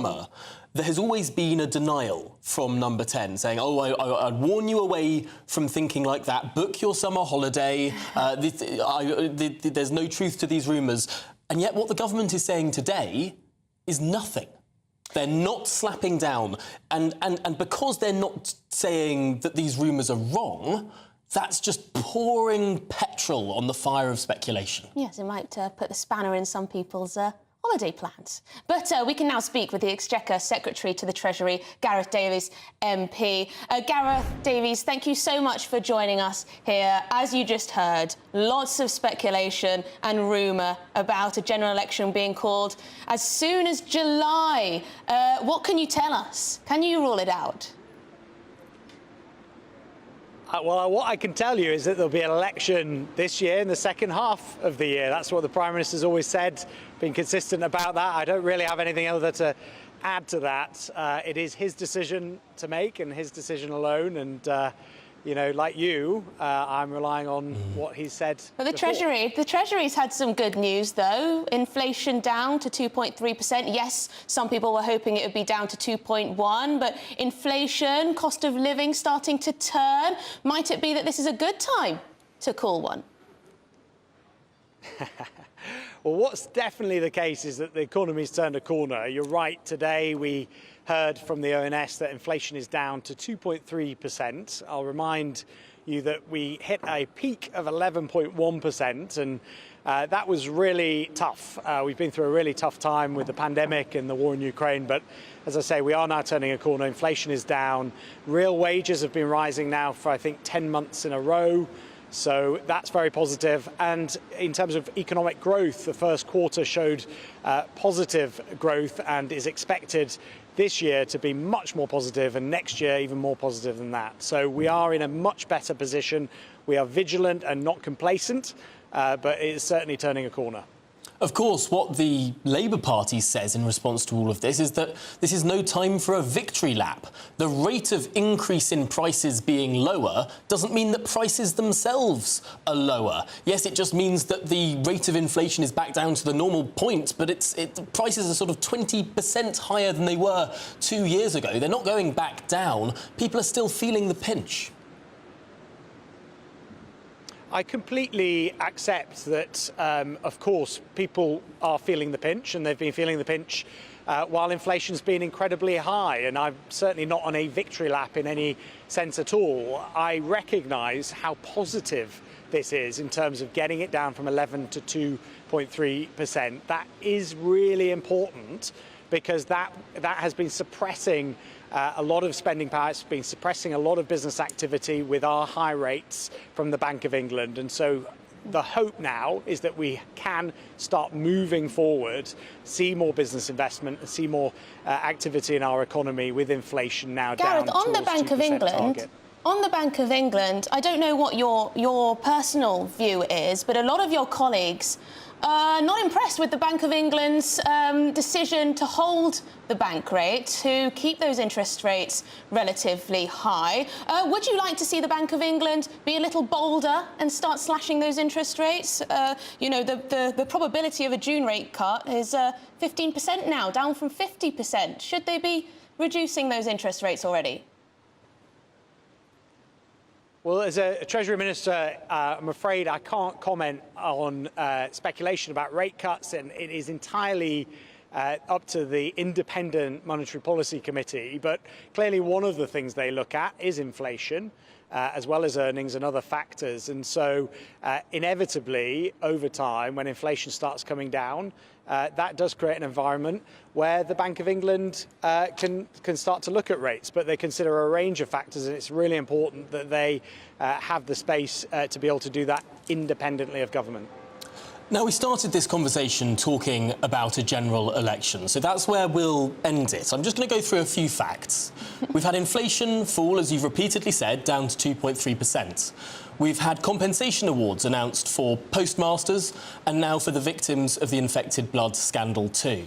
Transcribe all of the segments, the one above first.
there has always been a denial from Number 10, saying, oh, I'd warn you away from thinking like that, book your summer holiday, there's no truth to these rumours. And yet what the government is saying today is nothing. They're not slapping down. And because they're not saying that these rumours are wrong, that's just pouring petrol on the fire of speculation. Yes, it might put the spanner in some people's holiday plans. But we can now speak with the Exchequer Secretary to the Treasury, Gareth Davies, MP. Gareth Davies, thank you so much for joining us here. As you just heard, lots of speculation and rumour about a general election being called as soon as July. What can you tell us? Can you rule it out? Well, what I can tell you is that there'll be an election this year in the second half of the year. That's what the Prime Minister's always said, been consistent about that. I don't really have anything other to add to that. It is his decision to make and his decision alone. And, you know, like you, I'm relying on what he said. But the Treasury's had some good news, though. Inflation down to 2.3%. Yes, some people were hoping it would be down to 2.1%, but inflation, cost of living starting to turn. Might it be that this is a good time to call one? Well, what's definitely the case is that the economy's turned a corner. You're right, today we heard from the ONS that inflation is down to 2.3%. I'll remind you that we hit a peak of 11.1%, and that was really tough. We've been through a really tough time with the pandemic and the war in Ukraine, but as I say, we are now turning a corner. Inflation is down. Real wages have been rising now for, I think, 10 months in a row. So that's very positive. And in terms of economic growth, the first quarter showed positive growth and is expected this year to be much more positive, and next year even more positive than that. So we are in a much better position. We are vigilant and not complacent, but it is certainly turning a corner. Of course, what the Labour Party says in response to all of this is that this is no time for a victory lap. The rate of increase in prices being lower doesn't mean that prices themselves are lower. Yes, it just means that the rate of inflation is back down to the normal point, but prices are sort of 20% higher than they were 2 years ago. They're not going back down. People are still feeling the pinch. I completely accept that, of course, people are feeling the pinch, and they've been feeling the pinch while inflation's been incredibly high, and I'm certainly not on a victory lap in any sense at all. I recognise how positive this is in terms of getting it down from 11 to 2.3%. That is really important, because that has been suppressing a lot of spending power. It's been suppressing a lot of business activity with our high rates from the Bank of England. And so the hope now is that we can start moving forward, see more business investment, and see more activity in our economy with inflation now down Gareth, on the Bank of England. Target. On the Bank of England, I don't know what your personal view is, but a lot of your colleagues are not impressed with the Bank of England's decision to hold the bank rate, to keep those interest rates relatively high. Would you like to see the Bank of England be a little bolder and start slashing those interest rates? You know, the probability of a June rate cut is 15% now, down from 50%. Should they be reducing those interest rates already? Well, as a Treasury Minister, I'm afraid I can't comment on speculation about rate cuts, and it is entirely up to the Independent Monetary Policy Committee. But clearly one of the things they look at is inflation, as well as earnings and other factors. And so inevitably, over time, when inflation starts coming down, that does create an environment where the Bank of England can start to look at rates, but they consider a range of factors, and it's really important that they have the space to be able to do that independently of government. Now, we started this conversation talking about a general election, so that's where we'll end it. I'm just going to go through a few facts. We've had inflation fall, as you've repeatedly said, down to 2.3%. We've had compensation awards announced for postmasters and now for the victims of the infected blood scandal too.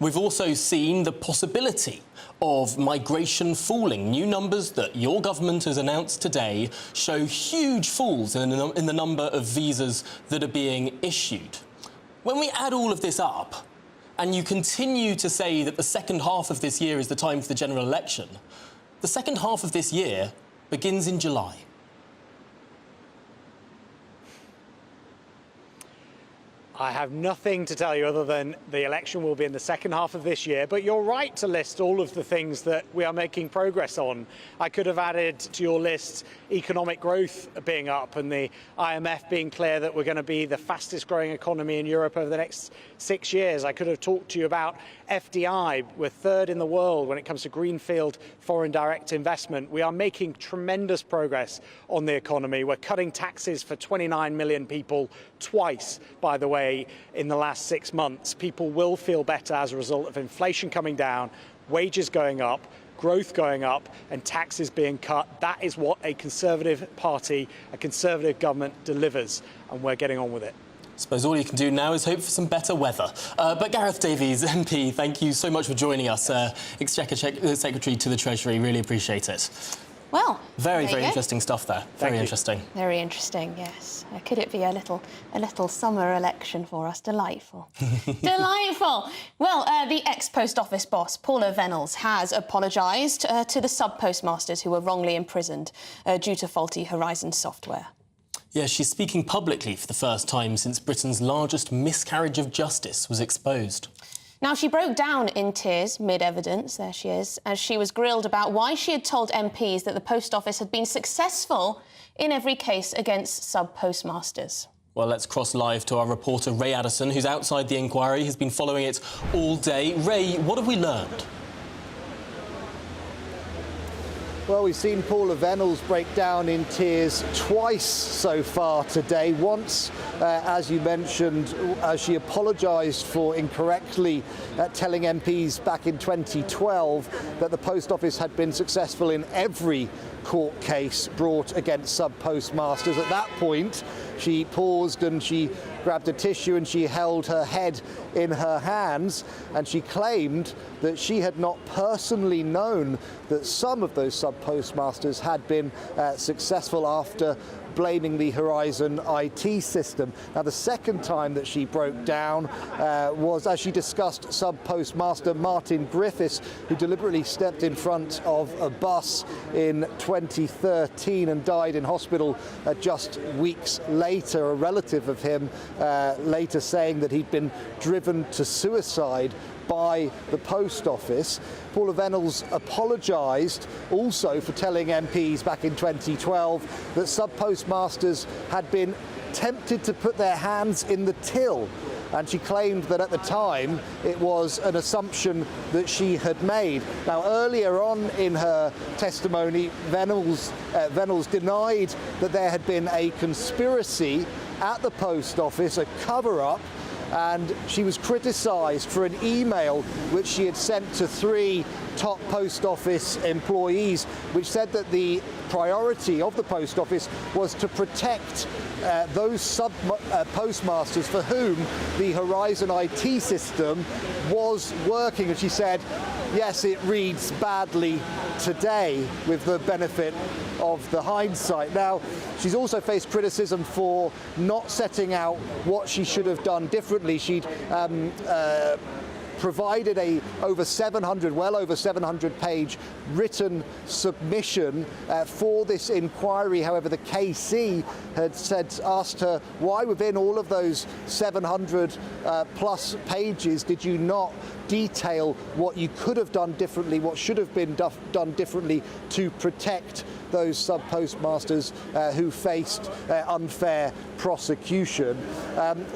We've also seen the possibility of migration falling. New numbers that your government has announced today show huge falls in the number of visas that are being issued. When we add all of this up, and you continue to say that the second half of this year is the time for the general election, the second half of this year begins in July. I have nothing to tell you other than the election will be in the second half of this year, but you're right to list all of the things that we are making progress on. I could have added to your list economic growth being up and the IMF being clear that we're going to be the fastest growing economy in Europe over the next 6 years. I could have talked to you about FDI. We're third in the world when it comes to greenfield foreign direct investment. We are making tremendous progress on the economy. We're cutting taxes for 29 million people twice, by the way, in the last 6 months. People will feel better as a result of inflation coming down, wages going up, growth going up and taxes being cut. That is what a Conservative party, a Conservative government delivers, and we're getting on with it. I suppose all you can do now is hope for some better weather. But Gareth Davies, MP, thank you so much for joining us. Exchequer Secretary to the Treasury, really appreciate it. Well, very interesting stuff there. Very interesting. Very interesting, yes. Could it be a little summer election for us? Delightful. Delightful. Well, the ex-Post Office boss, Paula Venables, has apologised to the sub-postmasters who were wrongly imprisoned due to faulty Horizon software. Yeah, she's speaking publicly for the first time since Britain's largest miscarriage of justice was exposed. Now, she broke down in tears mid-evidence, there she is, as she was grilled about why she had told MPs that the Post Office had been successful in every case against sub-postmasters. Well, let's cross live to our reporter Ray Addison, who's outside the inquiry, has been following it all day. Ray, what have we learned? Well, we've seen Paula Venables break down in tears twice so far today. Once, as you mentioned, as she apologised for incorrectly telling MPs back in 2012 that the Post Office had been successful in every court case brought against sub-postmasters. At that point, she paused and she grabbed a tissue and she held her head in her hands, and she claimed that she had not personally known that some of those sub-postmasters had been successful after blaming the Horizon IT system. Now, the second time that she broke down was as she discussed sub-postmaster Martin Griffiths, who deliberately stepped in front of a bus in 2013 and died in hospital just weeks later. A relative of him later saying that he'd been driven to suicide by the Post Office. Paula Venables apologised also for telling MPs back in 2012 that sub-postmasters had been tempted to put their hands in the till, and she claimed that at the time it was an assumption that she had made. Now, earlier on in her testimony, Venables denied that there had been a conspiracy at the Post Office, a cover-up, and she was criticised for an email which she had sent to 3 top Post Office employees, which said that the priority of the Post Office was to protect those sub-postmasters for whom the Horizon IT system was working. And she said, yes, it reads badly today with the benefit of the hindsight. Now, she's also faced criticism for not setting out what she should have done differently. She'd provided well over 700 page written submission for this inquiry. However, the KC had asked her, why within all of those 700 plus pages did you not detail what you could have done differently, what should have been done differently to protect those sub-postmasters who faced unfair prosecution.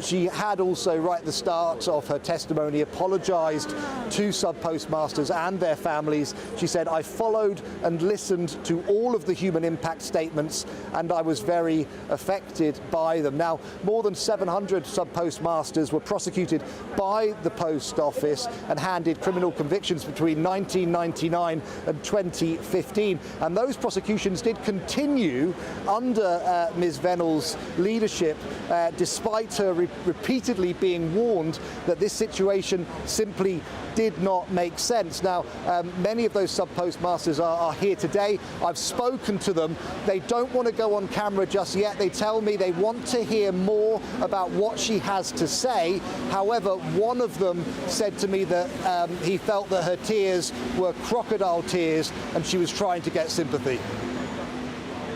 She had also, right at the start of her testimony, apologised to sub-postmasters and their families. She said, I followed and listened to all of the human impact statements, and I was very affected by them. Now, more than 700 sub-postmasters were prosecuted by the Post Office and handed criminal convictions between 1999 and 2015. And those prosecutions did continue under Ms. Venables' leadership, despite her repeatedly being warned that this situation simply did not make sense. Now, many of those sub-postmasters are here today. I've spoken to them. They don't want to go on camera just yet. They tell me they want to hear more about what she has to say. However, one of them said to me that he felt that her tears were crocodile tears and she was trying to get sympathy.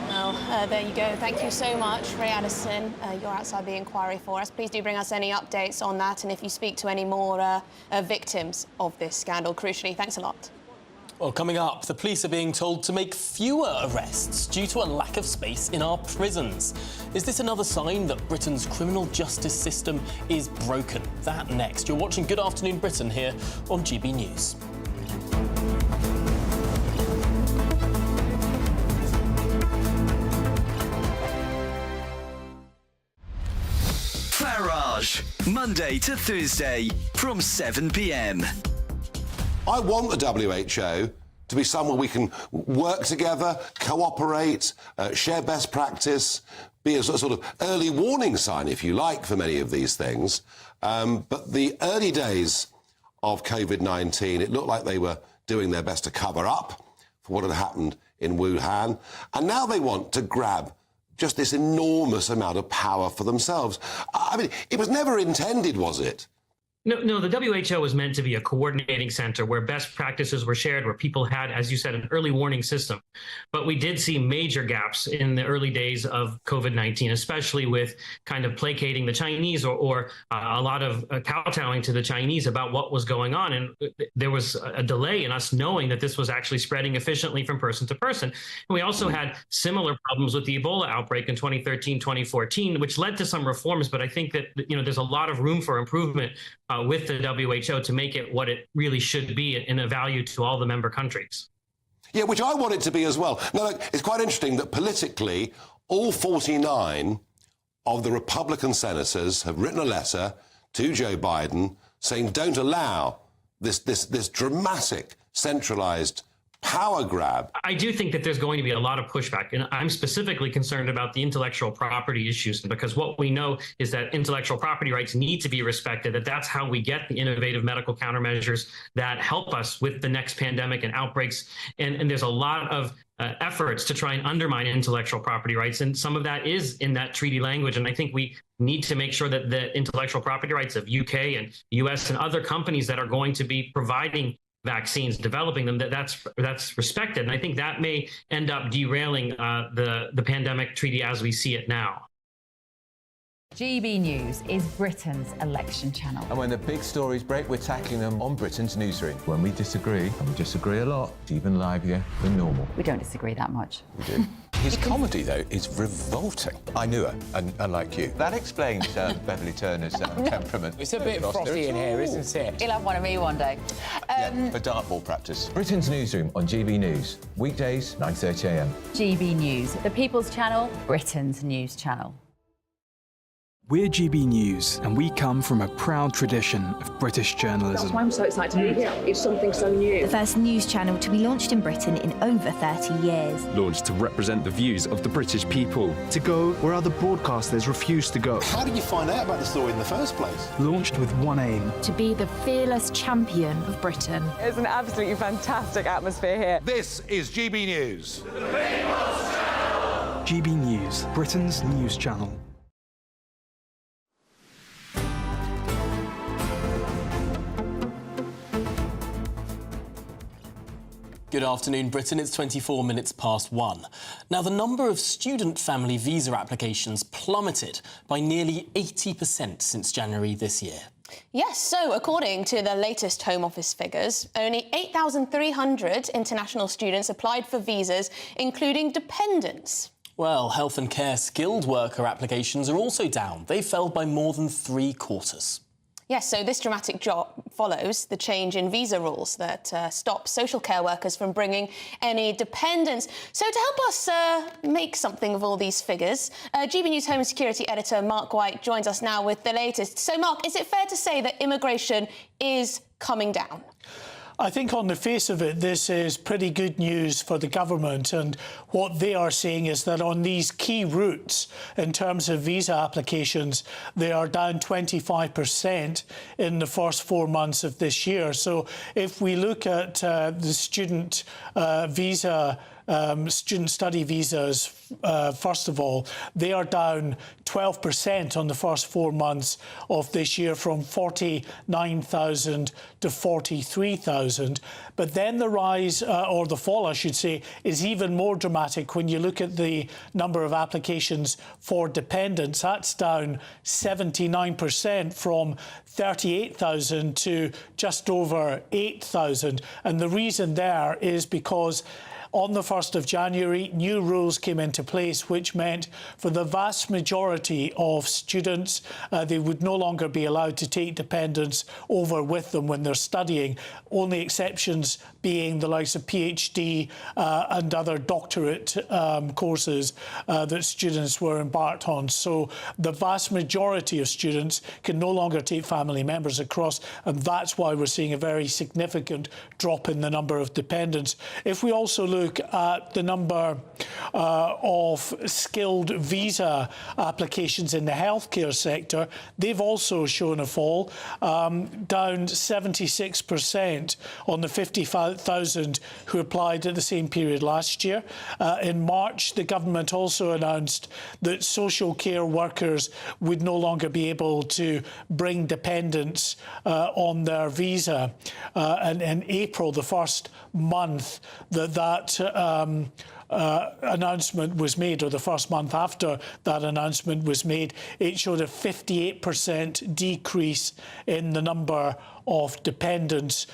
Well, there you go. Thank you so much, Ray Addison. You're outside the inquiry for us. Please do bring us any updates on that, and if you speak to any more victims of this scandal, crucially. Thanks a lot. Well, coming up, the police are being told to make fewer arrests due to a lack of space in our prisons. Is this another sign that Britain's criminal justice system is broken? That next. You're watching Good Afternoon Britain here on GB News. Monday to Thursday from 7 p.m. I want the WHO to be somewhere we can work together, cooperate, share best practice, be a sort of early warning sign, if you like, for many of these things. But the early days of COVID-19, it looked like they were doing their best to cover up for what had happened in Wuhan. And now they want to grab just this enormous amount of power for themselves. I mean, it was never intended, was it? No, the WHO was meant to be a coordinating center where best practices were shared, where people had, as you said, an early warning system. But we did see major gaps in the early days of COVID-19, especially with kind of placating the Chinese or a lot of kowtowing to the Chinese about what was going on. And there was a delay in us knowing that this was actually spreading efficiently from person to person. And we also had similar problems with the Ebola outbreak in 2013, 2014, which led to some reforms. But I think that, there's a lot of room for improvement with the WHO to make it what it really should be in a value to all the member countries. Yeah, which I want it to be as well. Now, look, it's quite interesting that politically, all 49 of the Republican senators have written a letter to Joe Biden saying don't allow this dramatic centralised power grab. I do think that there's going to be a lot of pushback, and I'm specifically concerned about the intellectual property issues, because what we know is that intellectual property rights need to be respected, that's how we get the innovative medical countermeasures that help us with the next pandemic and outbreaks. And there's a lot of efforts to try and undermine intellectual property rights, and some of that is in that treaty language. And I think we need to make sure that the intellectual property rights of UK and US and other companies that are going to be providing vaccines, developing them, that's respected. And I think that may end up derailing the pandemic treaty as we see it now. GB News is Britain's election channel. And when the big stories break, we're tackling them on Britain's newsroom. When we disagree, and we disagree a lot, it's even livelier than normal. We don't disagree that much. We do. His comedy, though, is revolting. I knew her, unlike you. That explains Beverly Turner's temperament. It's a bit frosty in here, isn't it? You'll have one of me one day. Yeah, for dartball practice. Britain's newsroom on GB News. Weekdays, 9:30 a.m. GB News, the People's Channel, Britain's news channel. We're GB News, and we come from a proud tradition of British journalism. That's why I'm so excited to be here. It's something so new. The first news channel to be launched in Britain in over 30 years. Launched to represent the views of the British people. To go where other broadcasters refuse to go. How did you find out about the story in the first place? Launched with one aim. To be the fearless champion of Britain. It's an absolutely fantastic atmosphere here. This is GB News. The People's Channel. GB News, Britain's news channel. Good afternoon, Britain. It's 24 minutes past 1. Now, the number of student family visa applications plummeted by nearly 80% since January this year. Yes, so according to the latest Home Office figures, only 8,300 international students applied for visas, including dependents. Well, health and care skilled worker applications are also down. They fell by more than 3/4. Yes, so this dramatic drop follows the change in visa rules that stop social care workers from bringing any dependents. So to help us make something of all these figures, GB News Home and Security editor Mark White joins us now with the latest. So, Mark, is it fair to say that immigration is coming down? I think on the face of it, this is pretty good news for the government, and what they are saying is that on these key routes, in terms of visa applications, they are down 25% in the first 4 months of this year. So if we look at the student student study visas, first of all, they are down 12% on the first 4 months of this year, from 49,000 to 43,000. But then the rise, or the fall, I should say, is even more dramatic when you look at the number of applications for dependents. That's down 79%, from 38,000 to just over 8,000. And the reason there is because on the 1st of January, new rules came into place, which meant for the vast majority of students, they would no longer be allowed to take dependents over with them when they're studying, only exceptions being the likes of PhD and other doctorate courses that students were embarked on. So the vast majority of students can no longer take family members across, and that's why we're seeing a very significant drop in the number of dependents. If we also look at the number of skilled visa applications in the healthcare sector, they've also shown a fall, down 76% on the 50,000 who applied at the same period last year. In March, the government also announced that social care workers would no longer be able to bring dependents on their visa. And in April, the first month that announcement was made, or the first month after that announcement was made, it showed a 58% decrease in the number of dependents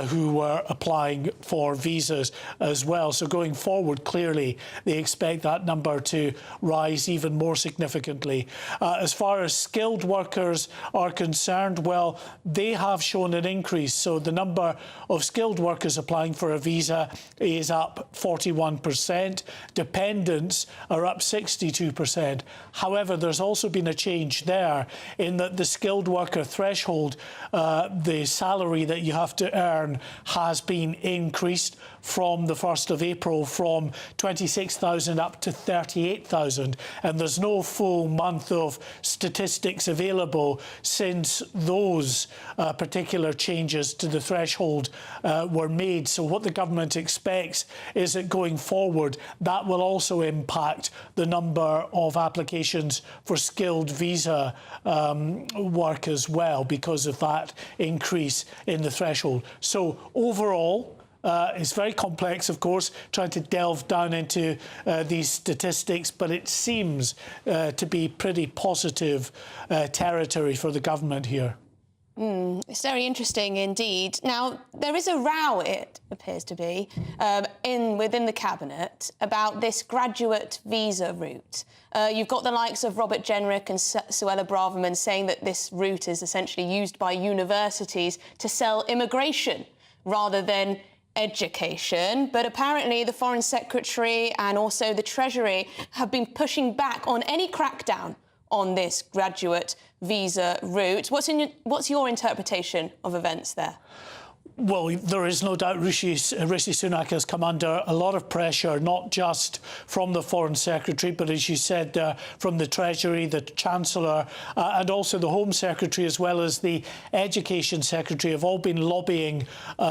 who were applying for visas as well. So going forward, clearly, they expect that number to rise even more significantly. As far as skilled workers are concerned, well, they have shown an increase. So the number of skilled workers applying for a visa is up 41%. Dependents are up 62%. However, there's also been a change there in that the skilled worker threshold, the salary that you have to earn, has been increased from the 1st of April, from 26,000 up to 38,000. And there's no full month of statistics available since those particular changes to the threshold were made. So what the government expects is that going forward, that will also impact the number of applications for skilled visa work as well, because of that increase in the threshold. So overall, it's very complex, of course, trying to delve down into these statistics, but it seems to be pretty positive territory for the government here. It's very interesting indeed. Now, there is a row, it appears to be, within the Cabinet about this graduate visa route. You've got the likes of Robert Jenrick and Suella Braverman saying that this route is essentially used by universities to sell immigration rather than education. But apparently the Foreign Secretary and also the Treasury have been pushing back on any crackdown on this graduate visa route. What's your interpretation of events there? Well, there is no doubt Rishi Sunak has come under a lot of pressure, not just from the Foreign Secretary, but as you said, from the Treasury, the Chancellor, and also the Home Secretary, as well as the Education Secretary, have all been lobbying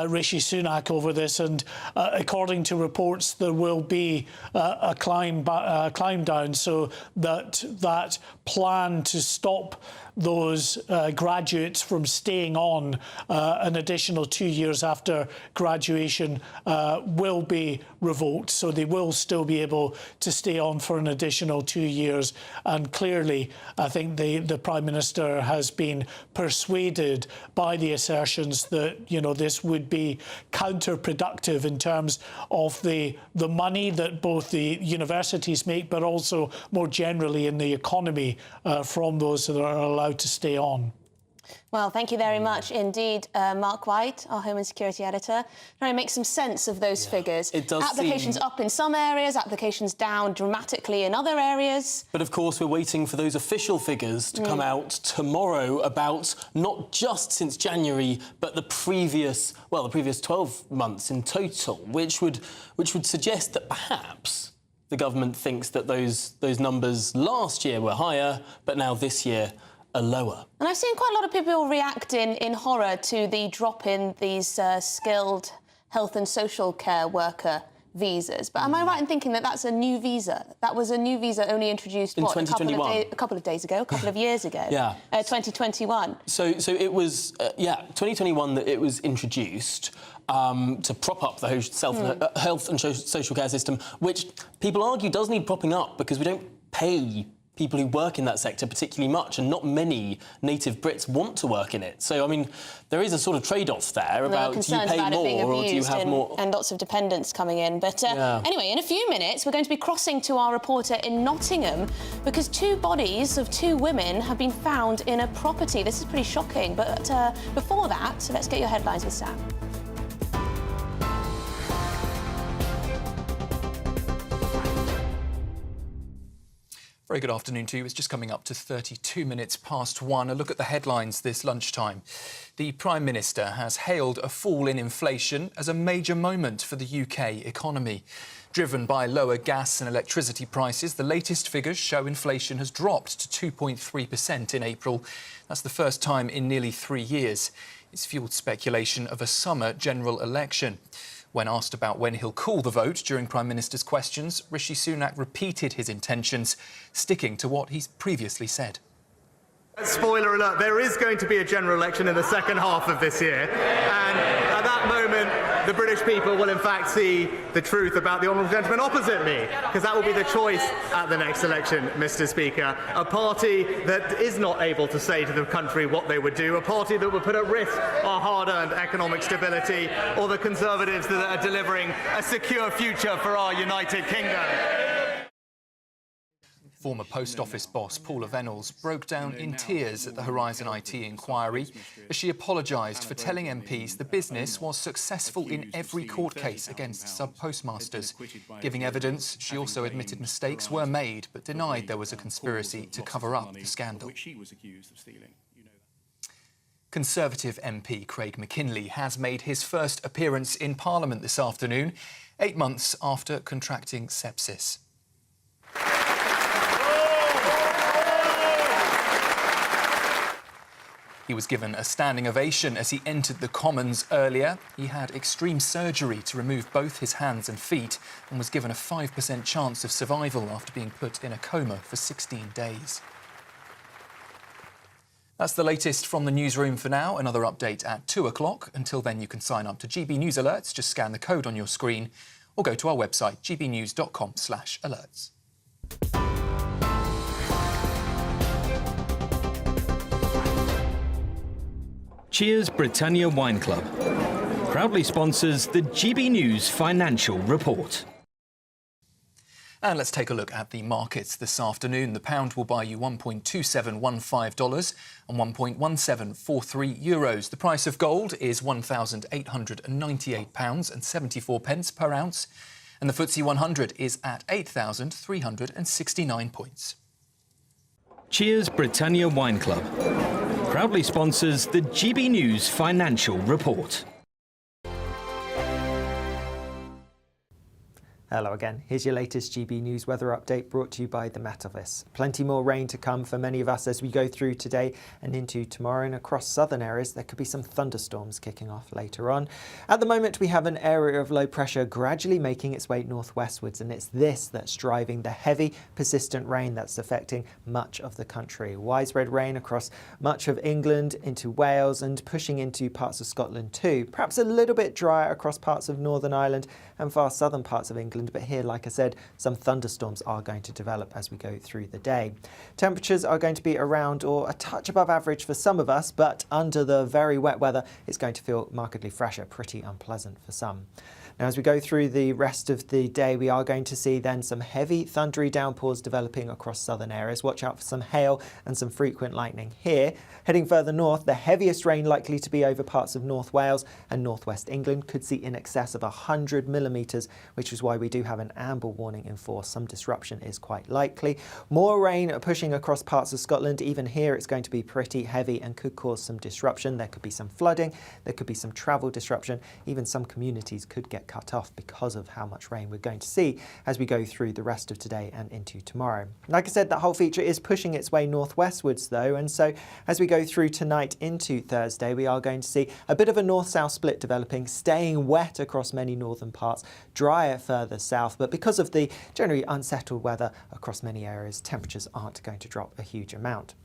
Rishi Sunak over this. And according to reports, there will be a climb down, so that plan to stop those graduates from staying on an additional 2 years after graduation will be revoked. So they will still be able to stay on for an additional 2 years. And clearly, I think the Prime Minister has been persuaded by the assertions that, you know, this would be counterproductive in terms of the money that both the universities make, but also more generally in the economy from those that are allowed to stay on. Well, thank you very much indeed, Mark White, our Home and Security Editor, trying to make some sense of those figures. It does applications seem... up in some areas, applications down dramatically in other areas. But of course, we're waiting for those official figures to come out tomorrow about not just since January, but the previous 12 months in total, which would suggest that perhaps the government thinks that those numbers last year were higher, but now this year are lower. And I've seen quite a lot of people reacting in horror to the drop in these skilled health and social care worker visas. But am I right in thinking that that's a new visa? That was a new visa only introduced, in what, a couple of days ago, a couple of years ago? Yeah. 2021. So it was, 2021 that it was introduced to prop up the health and social care system, which people argue does need propping up because we don't pay people who work in that sector particularly much, and not many native Brits want to work in it. So, I mean, there is a sort of trade-off there about do you pay more or do you have more... And lots of dependents coming in. But anyway, in a few minutes, we're going to be crossing to our reporter in Nottingham because 2 bodies of 2 women have been found in a property. This is pretty shocking. But before that, let's get your headlines with Sam. Very good afternoon to you. It's just coming up to 32 minutes past 1. A look at the headlines this lunchtime. The Prime Minister has hailed a fall in inflation as a major moment for the UK economy. Driven by lower gas and electricity prices, the latest figures show inflation has dropped to 2.3% in April. That's the first time in nearly 3 years. It's fuelled speculation of a summer general election. When asked about when he'll call the vote during Prime Minister's questions, Rishi Sunak repeated his intentions, sticking to what he's previously said. Spoiler alert, there is going to be a general election in the second half of this year, and at that moment the British people will in fact see the truth about the honourable gentleman opposite me, because that will be the choice at the next election, Mr. Speaker. A party that is not able to say to the country what they would do, a party that would put at risk our hard-earned economic stability, or the Conservatives that are delivering a secure future for our United Kingdom. Former Post Office boss Paula Venables broke down in tears at the Horizon IT inquiry as she apologised for telling MPs the business was successful in every court case against sub-postmasters. Giving evidence, she also admitted mistakes were made but denied there was a conspiracy to cover up the scandal. Conservative MP Craig McKinley has made his first appearance in Parliament this afternoon, 8 months after contracting sepsis. He was given a standing ovation as he entered the Commons earlier. He had extreme surgery to remove both his hands and feet and was given a 5% chance of survival after being put in a coma for 16 days. That's the latest from the newsroom for now. Another update at 2 o'clock. Until then, you can sign up to GB News Alerts. Just scan the code on your screen or go to our website, gbnews.com/alerts. Cheers Britannia Wine Club proudly sponsors the GB News Financial Report. And let's take a look at the markets this afternoon. The pound will buy you $1.2715 and €1.1743. The price of gold is £1,898.74 per ounce. And the FTSE 100 is at 8,369 points. Cheers Britannia Wine Club proudly sponsors the GB News Financial Report. Hello again. Here's your latest GB News weather update brought to you by the Met Office. Plenty more rain to come for many of us as we go through today and into tomorrow, and across southern areas there could be some thunderstorms kicking off later on. At the moment we have an area of low pressure gradually making its way northwestwards, and it's this that's driving the heavy persistent rain that's affecting much of the country. Widespread rain across much of England into Wales and pushing into parts of Scotland too. Perhaps a little bit drier across parts of Northern Ireland and far southern parts of England. But here, like I said, some thunderstorms are going to develop as we go through the day. Temperatures are going to be around or a touch above average for some of us, but under the very wet weather, it's going to feel markedly fresher, pretty unpleasant for some. Now, as we go through the rest of the day, we are going to see then some heavy thundery downpours developing across southern areas. Watch out for some hail and some frequent lightning here. Heading further north, the heaviest rain likely to be over parts of North Wales and northwest England. Could see in excess of 100 millimetres, which is why we do have an amber warning in force. Some disruption is quite likely. More rain pushing across parts of Scotland. Even here, it's going to be pretty heavy and could cause some disruption. There could be some flooding. There could be some travel disruption. Even some communities could get cut off because of how much rain we're going to see as we go through the rest of today and into tomorrow. Like I said, that whole feature is pushing its way northwestwards though, and so as we go through tonight into Thursday, we are going to see a bit of a north-south split developing, staying wet across many northern parts, drier further south, but because of the generally unsettled weather across many areas, temperatures aren't going to drop a huge amount.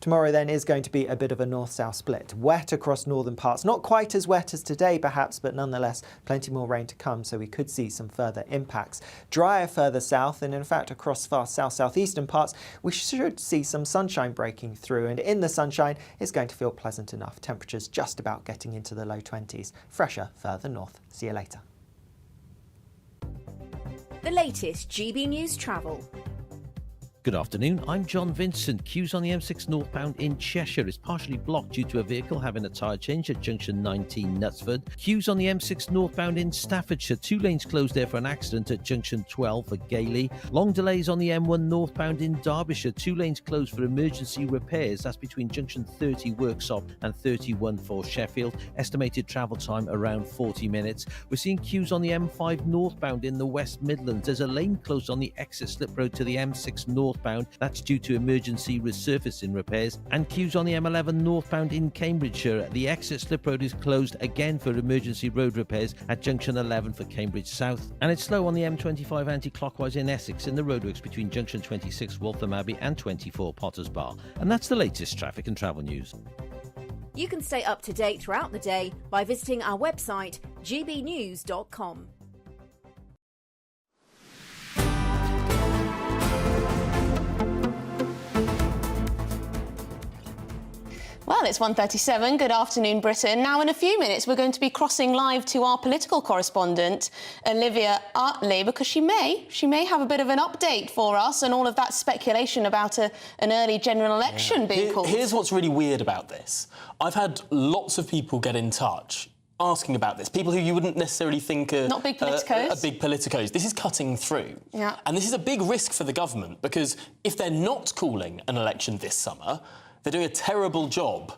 Tomorrow then is going to be a bit of a north-south split. Wet across northern parts, not quite as wet as today perhaps, but nonetheless plenty more rain to come, so we could see some further impacts. Drier further south, and in fact across far south-southeastern parts we should see some sunshine breaking through, and in the sunshine it's going to feel pleasant enough. Temperatures just about getting into the low 20s. Fresher further north. See you later. The latest GB News travel. Good afternoon, I'm John Vincent. Queues on the M6 northbound in Cheshire is partially blocked due to a vehicle having a tyre change at junction 19 Knutsford. Queues on the M6 northbound in Staffordshire, 2 lanes closed there for an accident at junction 12 for Gailey. Long delays on the M1 northbound in Derbyshire, 2 lanes closed for emergency repairs. That's between junction 30 Worksop and 31 for Sheffield. Estimated travel time around 40 minutes. We're seeing queues on the M5 northbound in the West Midlands. There's a lane closed on the exit slip road to the M6 northbound. That's due to emergency resurfacing repairs. And queues on the M11 northbound in Cambridgeshire. The exit slip road is closed again for emergency road repairs at junction 11 for Cambridge South. And it's slow on the M25 anti-clockwise in Essex in the roadworks between junction 26 Waltham Abbey and 24 Potters Bar. And that's the latest traffic and travel news. You can stay up to date throughout the day by visiting our website gbnews.com. Well, it's 1:37. Good afternoon, Britain. Now, in a few minutes, we're going to be crossing live to our political correspondent, Olivia Artley, because she may have a bit of an update for us and all of that speculation about an early general election being called. Here's what's really weird about this. I've had lots of people get in touch asking about this. People who you wouldn't necessarily think are not big politicos. Are big politicos. This is cutting through. Yeah. And this is a big risk for the government, because if they're not calling an election this summer, they're doing a terrible job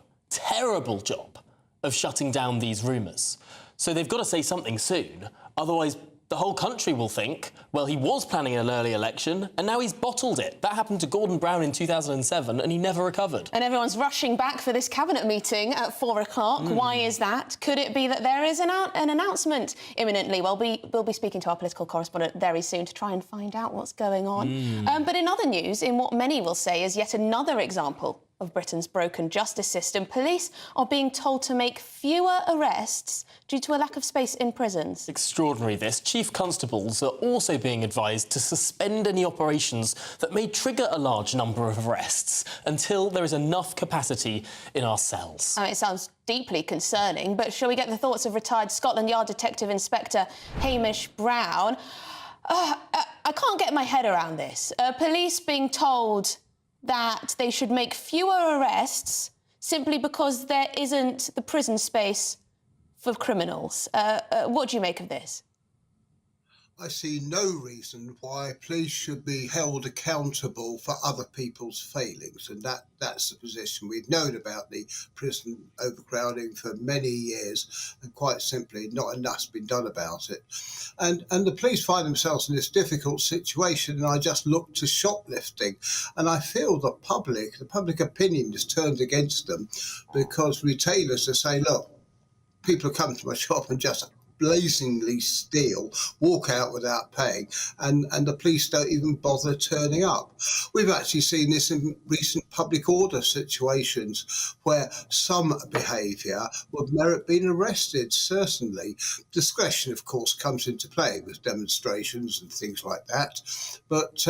of shutting down these rumours. So they've got to say something soon, otherwise the whole country will think, well, he was planning an early election and now he's bottled it. That happened to Gordon Brown in 2007 and he never recovered. And everyone's rushing back for this cabinet meeting at 4 o'clock. Why is that? Could it be that there is an announcement imminently? Well, we'll be speaking to our political correspondent very soon to try and find out what's going on. But in other news, in what many will say is yet another example of Britain's broken justice system, police are being told to make fewer arrests due to a lack of space in prisons. Extraordinary, this. Chief constables are also being advised to suspend any operations that may trigger a large number of arrests until there is enough capacity in our cells. It sounds deeply concerning, but shall we get the thoughts of retired Scotland Yard Detective Inspector Hamish Brown? I can't get my head around this. Police being told that they should make fewer arrests simply because there isn't the prison space for criminals. What do you make of this? I see no reason why police should be held accountable for other people's failings, and that's the position. We've known about the prison overcrowding for many years, and quite simply not enough's been done about it. And the police find themselves in this difficult situation, and I just look to shoplifting, and I feel the public opinion is turned against them, because retailers are saying, look, people come to my shop and just blazingly steal, walk out without paying, and the police don't even bother turning up. We've actually seen this in recent public order situations where some behaviour would merit being arrested, certainly. Discretion, of course, comes into play with demonstrations and things like that, but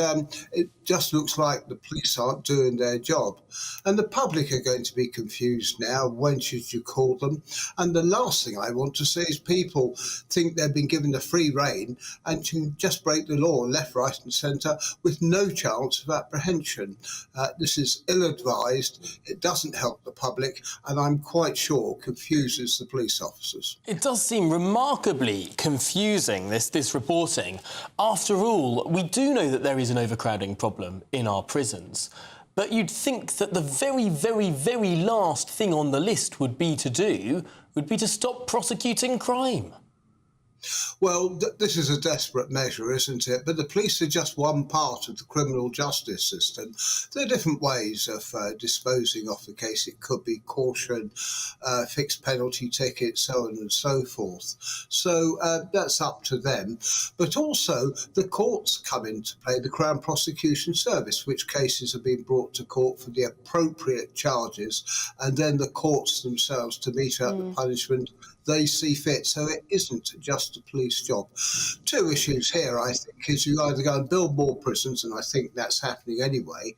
it just looks like the police aren't doing their job. And the public are going to be confused now. When should you call them? And the last thing I want to see is people think they've been given a free rein and can just break the law left, right and centre with no chance of apprehension. This is ill-advised, it doesn't help the public, and I'm quite sure confuses the police officers. It does seem remarkably confusing, this reporting. After all, we do know that there is an overcrowding problem in our prisons. But you'd think that the very, very, very last thing on the list would be to stop prosecuting crime. Well, this is a desperate measure, isn't it? But the police are just one part of the criminal justice system. There are different ways of disposing of the case. It could be caution, fixed penalty tickets, so on and so forth. So that's up to them. But also the courts come into play, the Crown Prosecution Service, which cases are being brought to court for the appropriate charges, and then the courts themselves to mete out the punishment they see fit. So it isn't just a police job. Two issues here, I think, is you either go and build more prisons, and I think that's happening anyway,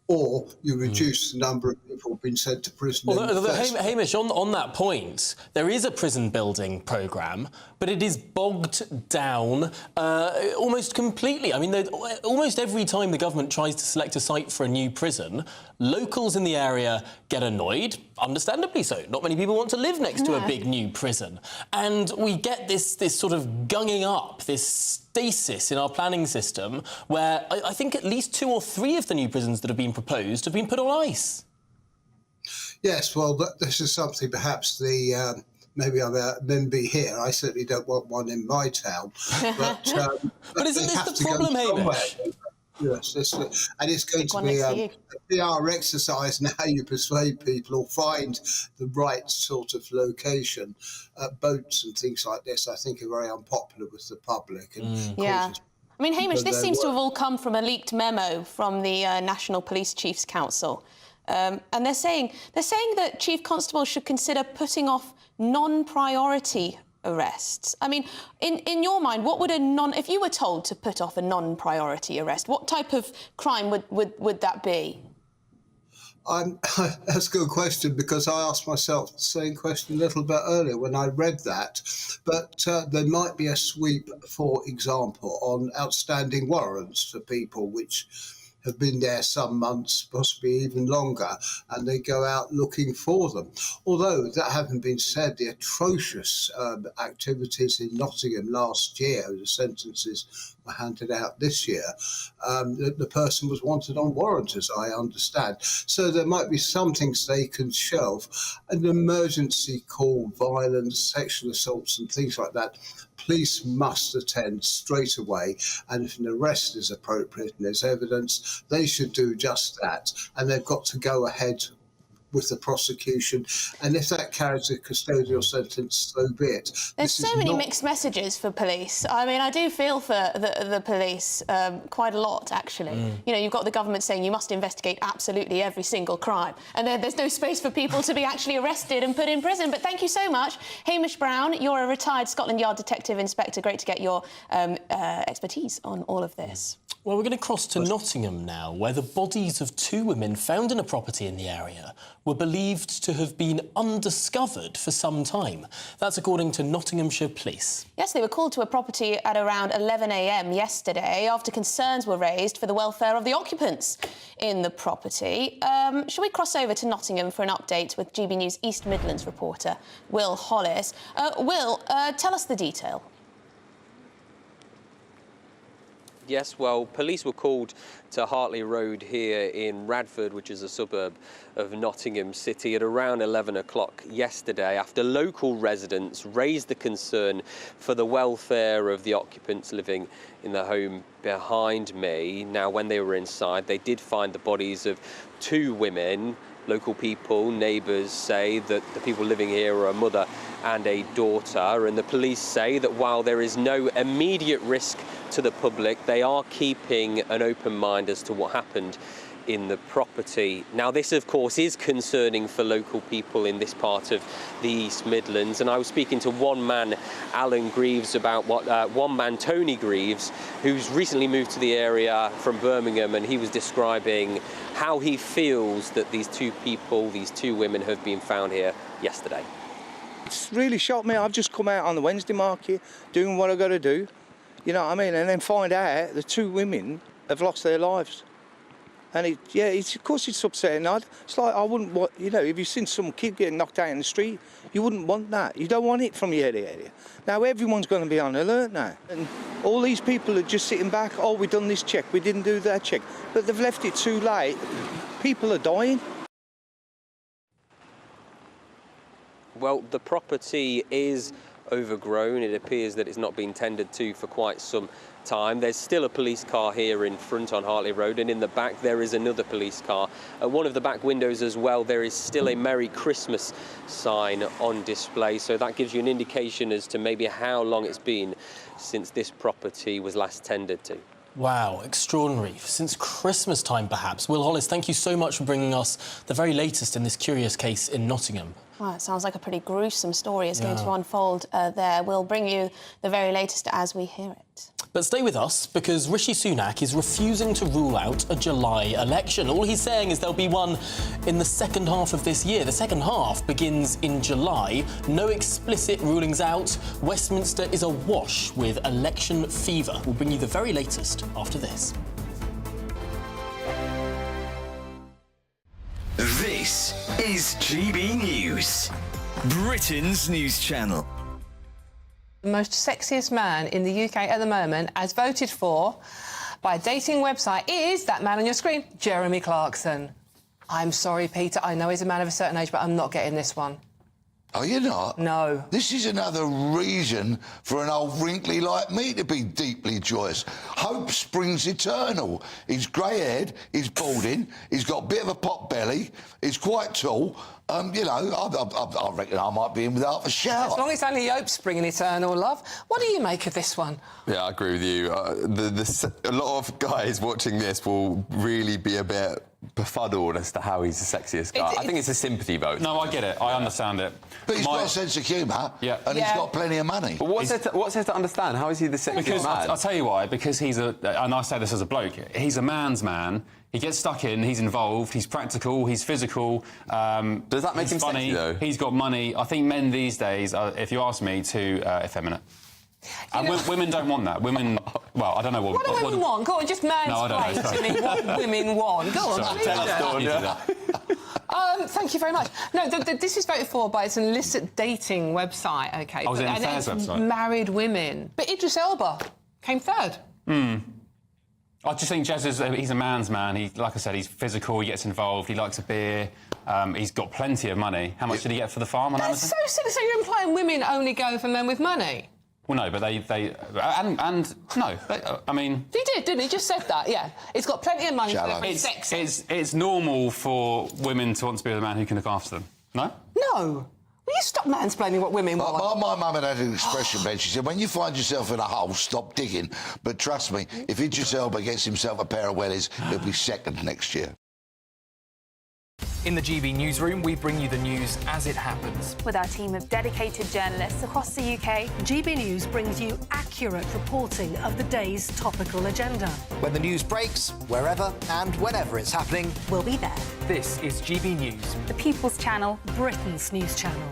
or you reduce the number of people being sent to prison. Hamish, on that point, there is a prison building programme, but it is bogged down almost completely. I mean, almost every time the government tries to select a site for a new prison, locals in the area get annoyed, understandably so. Not many people want to live next to a big new prison. And we get this sort of gunging up, this stasis in our planning system, where I think at least 2 or 3 of the new prisons that have been proposed have been put on ice. Yes, well, this is something perhaps maybe I'm a NIMBY here. I certainly don't want one in my town. But isn't this the problem, Hamish? Yes, and it's going to be a PR exercise in how you persuade people or find the right sort of location. Boats and things like this, I think, are very unpopular with the public. And I mean, Hamish, this seems to have all come from a leaked memo from the National Police Chiefs Council. And they're saying that Chief Constables should consider putting off non-priority arrests. I mean, in your mind, what would if you were told to put off a non-priority arrest, what type of crime would that be? That's a good question, because I asked myself the same question a little bit earlier when I read that. But there might be a sweep, for example, on outstanding warrants for people which have been there some months, possibly even longer, and they go out looking for them. Although, that having been said, the atrocious activities in Nottingham last year, the sentences were handed out this year, the person was wanted on warrant, as I understand. So there might be some things they can shelve. An emergency call, violence, sexual assaults and things like that, police must attend straight away, and if an arrest is appropriate and there's evidence, they should do just that, and they've got to go ahead with the prosecution, and if that carries a custodial sentence, so be it. There's so many mixed messages for police. I mean, I do feel for the police quite a lot, actually. You know, you've got the government saying you must investigate absolutely every single crime, and then there's no space for people to be actually arrested and put in prison. But thank you so much. Hamish Brown, you're a retired Scotland Yard Detective Inspector. Great to get your expertise on all of this. Well, we're going to cross to Nottingham now, where the bodies of 2 women found in a property in the area were believed to have been undiscovered for some time. That's according to Nottinghamshire Police. Yes, they were called to a property at around 11 a.m. yesterday after concerns were raised for the welfare of the occupants in the property. Shall we cross over to Nottingham for an update with GB News East Midlands reporter Will Hollis? Will, tell us the detail. Yes, well, police were called to Hartley Road here in Radford, which is a suburb of Nottingham City, at around 11 o'clock yesterday after local residents raised the concern for the welfare of the occupants living in the home behind me. Now, when they were inside, they did find the bodies of 2 women. Local people, neighbours, say that the people living here are a mother and a daughter, and the police say that while there is no immediate risk to the public, they are keeping an open mind as to what happened in the property. Now, this, of course, is concerning for local people in this part of the East Midlands, and I was speaking to one man, Alan Greaves, about one man, Tony Greaves, who's recently moved to the area from Birmingham, and he was describing how he feels that these 2 people, these 2 women, have been found here yesterday. It's really shocked me. I've just come out on the Wednesday market doing what I've got to do, you know what I mean, and then find out the 2 women have lost their lives. And of course it's upsetting. It's like I wouldn't want, you know, if you've seen some kid getting knocked out in the street, you wouldn't want that. You don't want it from your area. Now everyone's going to be on alert now. And all these people are just sitting back, oh, we've done this check, we didn't do that check. But they've left it too late. People are dying. Well, the property is overgrown. It appears that it's not been tended to for quite some time. There's still a police car here in front on Hartley Road, and in the back there is another police car. At one of the back windows as well, there is still a Merry Christmas sign on display, so that gives you an indication as to maybe how long it's been since this property was last tended to. Wow, extraordinary. Since Christmas time, perhaps. Will Hollis, thank you so much for bringing us the very latest in this curious case in Nottingham. Well, it sounds like a pretty gruesome story is going to unfold there. We'll bring you the very latest as we hear it. But stay with us, because Rishi Sunak is refusing to rule out a July election. All he's saying is there'll be one in the second half of this year. The second half begins in July. No explicit rulings out. Westminster is awash with election fever. We'll bring you the very latest after this. This is GB News, Britain's news channel. The most sexiest man in the UK at the moment, as voted for by a dating website, is that man on your screen, Jeremy Clarkson. I'm sorry, Peter, I know he's a man of a certain age, but I'm not getting this one. Are you not? No. This is another reason for an old wrinkly like me to be deeply joyous. Hope springs eternal. He's grey-haired, he's balding, he's got a bit of a pot belly, he's quite tall. You know, I reckon I might be in with half a shower. As long as only hope springing eternal, love. What do you make of this one? Yeah, I agree with you. A lot of guys watching this will really be a bit befuddled as to how he's the sexiest guy. I think it's a sympathy vote. No, I get it. I understand it. But he's got a sense of humour, and he's got plenty of money. But what's there to understand? How is he the sexiest man? I'll tell you why. Because he's and I say this as a bloke, he's a man's man. He gets stuck in, he's involved, he's practical, he's physical. Does that make him funny, sexy, though? He's got money. I think men these days, if you ask me, too effeminate. Women don't want that. Women, well, I don't know what... What do women want? Go on, just mansplain to me what women want. Go on. Tell us, thank you very much. No, this is voted for by an illicit dating website, OK? Oh, was it an affairs website? Married women. But Idris Elba came third. I just think Jez he's a man's man. Like I said, he's physical, he gets involved, he likes a beer, he's got plenty of money. How much did he get for the farm on Amazon? That's so silly. So you're implying women only go for men with money? Well, no, but I mean... He did, didn't he? Just said that, yeah. He's got plenty of money. It's normal for women to want to be with a man who can look after them. No? No. Will you stop mansplaining what women want? My mum had an expression, Ben. She said, when you find yourself in a hole, stop digging. But trust me, if Idris Elba gets himself a pair of wellies, he'll be second next year. In the GB newsroom, we bring you the news as it happens. With our team of dedicated journalists across the UK, GB News brings you accurate reporting of the day's topical agenda. When the news breaks, wherever and whenever it's happening, we'll be there. This is GB News, the People's Channel, Britain's news channel.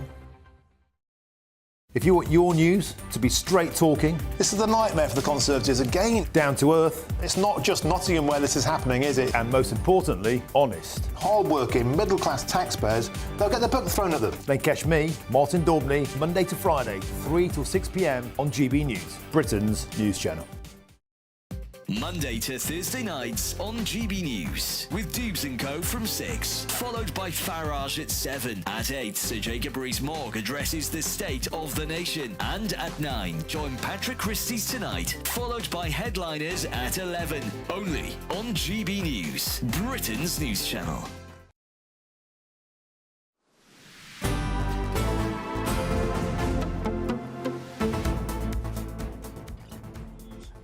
If you want your news to be straight talking... This is a nightmare for the Conservatives again. Down to earth. It's not just Nottingham where this is happening, is it? And most importantly, honest. Hard-working, middle-class taxpayers, they'll get their book thrown at them. Then catch me, Martin Daubney, Monday to Friday, 3 till 6 p.m. on GB News, Britain's news channel. Monday to Thursday nights on GB News with Dubes & Co from 6, followed by Farage at 7. At 8, Sir Jacob Rees-Mogg addresses the state of the nation. And at 9, join Patrick Christie's Tonight, followed by Headliners at 11. Only on GB News, Britain's news channel.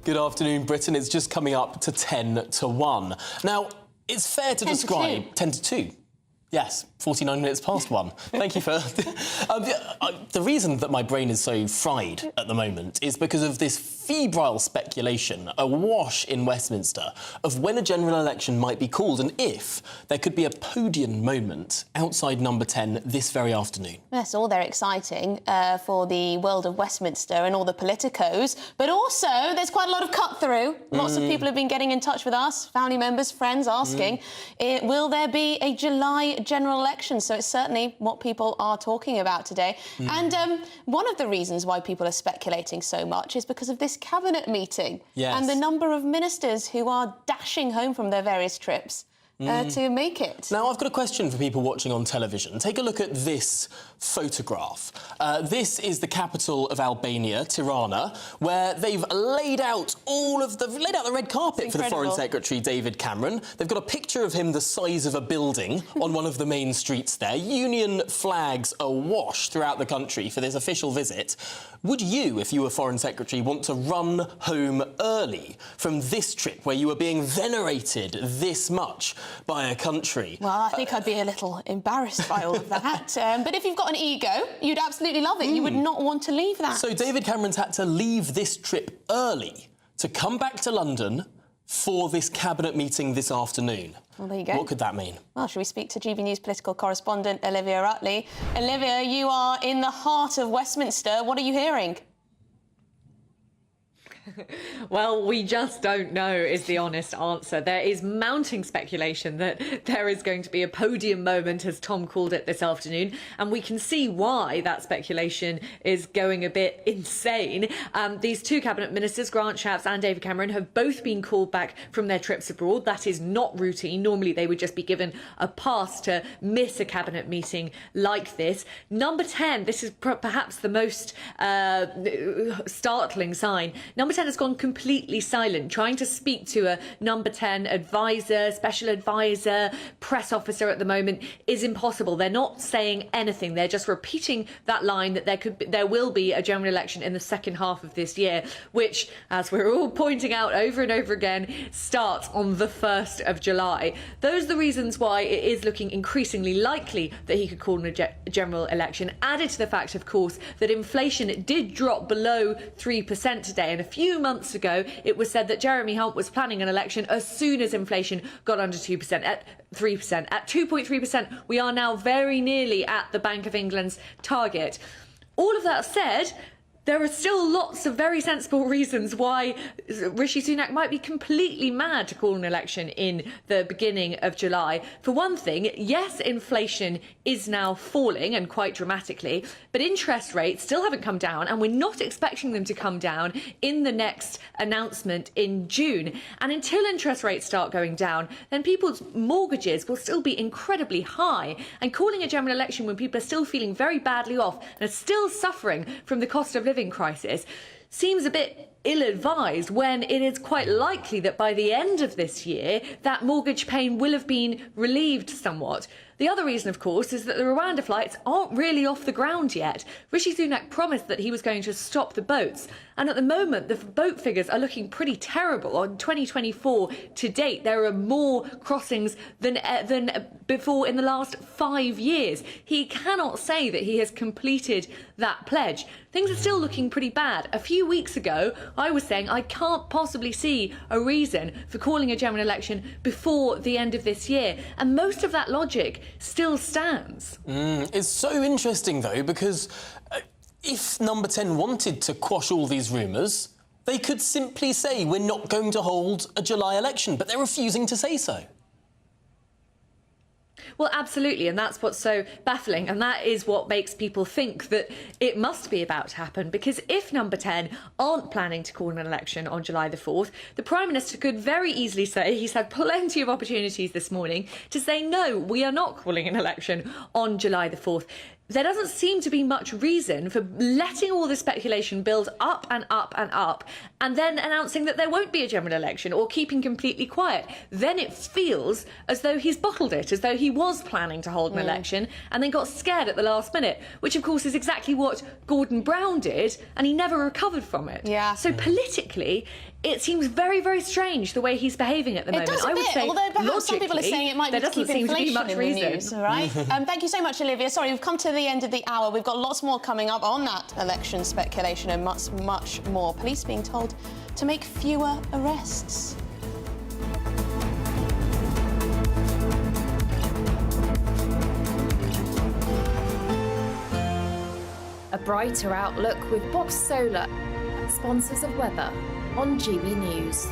Good afternoon, Britain. It's just coming up to 10 to 1. Now, it's fair to describe... 10 to 2. Yes, 49 minutes past 1. Thank you for... the reason that my brain is so fried at the moment is because of this febrile speculation awash in Westminster of when a general election might be called and if there could be a podium moment outside Number 10 this very afternoon. Yes, all they're exciting for the world of Westminster and all the politicos, but also there's quite a lot of cut-through. Lots of people have been getting in touch with us, family members, friends, asking, will there be a July general election? So it's certainly what people are talking about today. And one of the reasons why people are speculating so much is because of this cabinet meeting and the number of ministers who are dashing home from their various trips to make it. Now, I've got a question for people watching on television. Take a look at this photograph. This is the capital of Albania, Tirana, where they've laid out the red carpet for the Foreign Secretary, David Cameron. They've got a picture of him the size of a building on one of the main streets there. Union flags awash throughout the country for this official visit. Would you, if you were Foreign Secretary, want to run home early from this trip where you were being venerated this much by a country? Well, I think I'd be a little embarrassed by all of that. But if you've got an ego, you'd absolutely love it. You would not want to leave that. So David Cameron's had to leave this trip early to come back to London for this cabinet meeting this afternoon. Well, there you go. What could that mean? Well, shall we speak to GB News political correspondent Olivia Rutley? Olivia, you are in the heart of Westminster. What are you hearing? Well, we just don't know is the honest answer. There is mounting speculation that there is going to be a podium moment, as Tom called it this afternoon, and we can see why that speculation is going a bit insane. These two cabinet ministers, Grant Shapps and David Cameron, have both been called back from their trips abroad. That is not routine. Normally they would just be given a pass to miss a cabinet meeting like this. Number 10, this is perhaps the most startling sign. Number 10 has gone completely silent. Trying to speak to a Number 10 advisor, special advisor, press officer at the moment is impossible. They're not saying anything. They're just repeating that line that there will be a general election in the second half of this year, which, as we're all pointing out over and over again, starts on the 1st of July. Those are the reasons why it is looking increasingly likely that he could call a general election, added to the fact, of course, that inflation did drop below 3% today, and a few months ago it was said that Jeremy Hunt was planning an election as soon as inflation got under 2%, at 3%. At 2.3%, we are now very nearly at the Bank of England's target. All of that said, there are still lots of very sensible reasons why Rishi Sunak might be completely mad to call an election in the beginning of July. For one thing, yes, inflation is now falling, and quite dramatically, but interest rates still haven't come down, and we're not expecting them to come down in the next announcement in June. And until interest rates start going down, then people's mortgages will still be incredibly high. And calling a general election when people are still feeling very badly off and are still suffering from the cost of living crisis seems a bit ill-advised, when it is quite likely that by the end of this year that mortgage pain will have been relieved somewhat. The other reason, of course, is that the Rwanda flights aren't really off the ground yet. Rishi Sunak promised that he was going to stop the boats, and at the moment the boat figures are looking pretty terrible. On 2024 to date, there are more crossings than before in the last 5 years. He cannot say that he has completed that pledge. Things are still looking pretty bad. A few weeks ago, I was saying I can't possibly see a reason for calling a general election before the end of this year, and most of that logic still stands. It's so interesting, though, because if Number 10 wanted to quash all these rumours, they could simply say we're not going to hold a July election, but they're refusing to say so. Well, absolutely, and that's what's so baffling, and that is what makes people think that it must be about to happen, because if Number 10 aren't planning to call an election on July the 4th, the Prime Minister could very easily say, he's had plenty of opportunities this morning, to say, no, we are not calling an election on July the 4th. there doesn't seem to be much reason for letting all this speculation build up and up and up, and then announcing that there won't be a general election or keeping completely quiet. Then it feels as though he's bottled it, as though he was planning to hold an election and then got scared at the last minute, which of course is exactly what Gordon Brown did, and he never recovered from it. Yeah. So politically, it seems very, very strange the way he's behaving at the moment. It does a bit, although perhaps some people are saying it might be to keep inflation in the news, all right? Thank you so much, Olivia. Sorry, we've come to the end of the hour. We've got lots more coming up on that election speculation and much, much more. Police being told to make fewer arrests. A brighter outlook with Box Solar, sponsors of weather on GB News.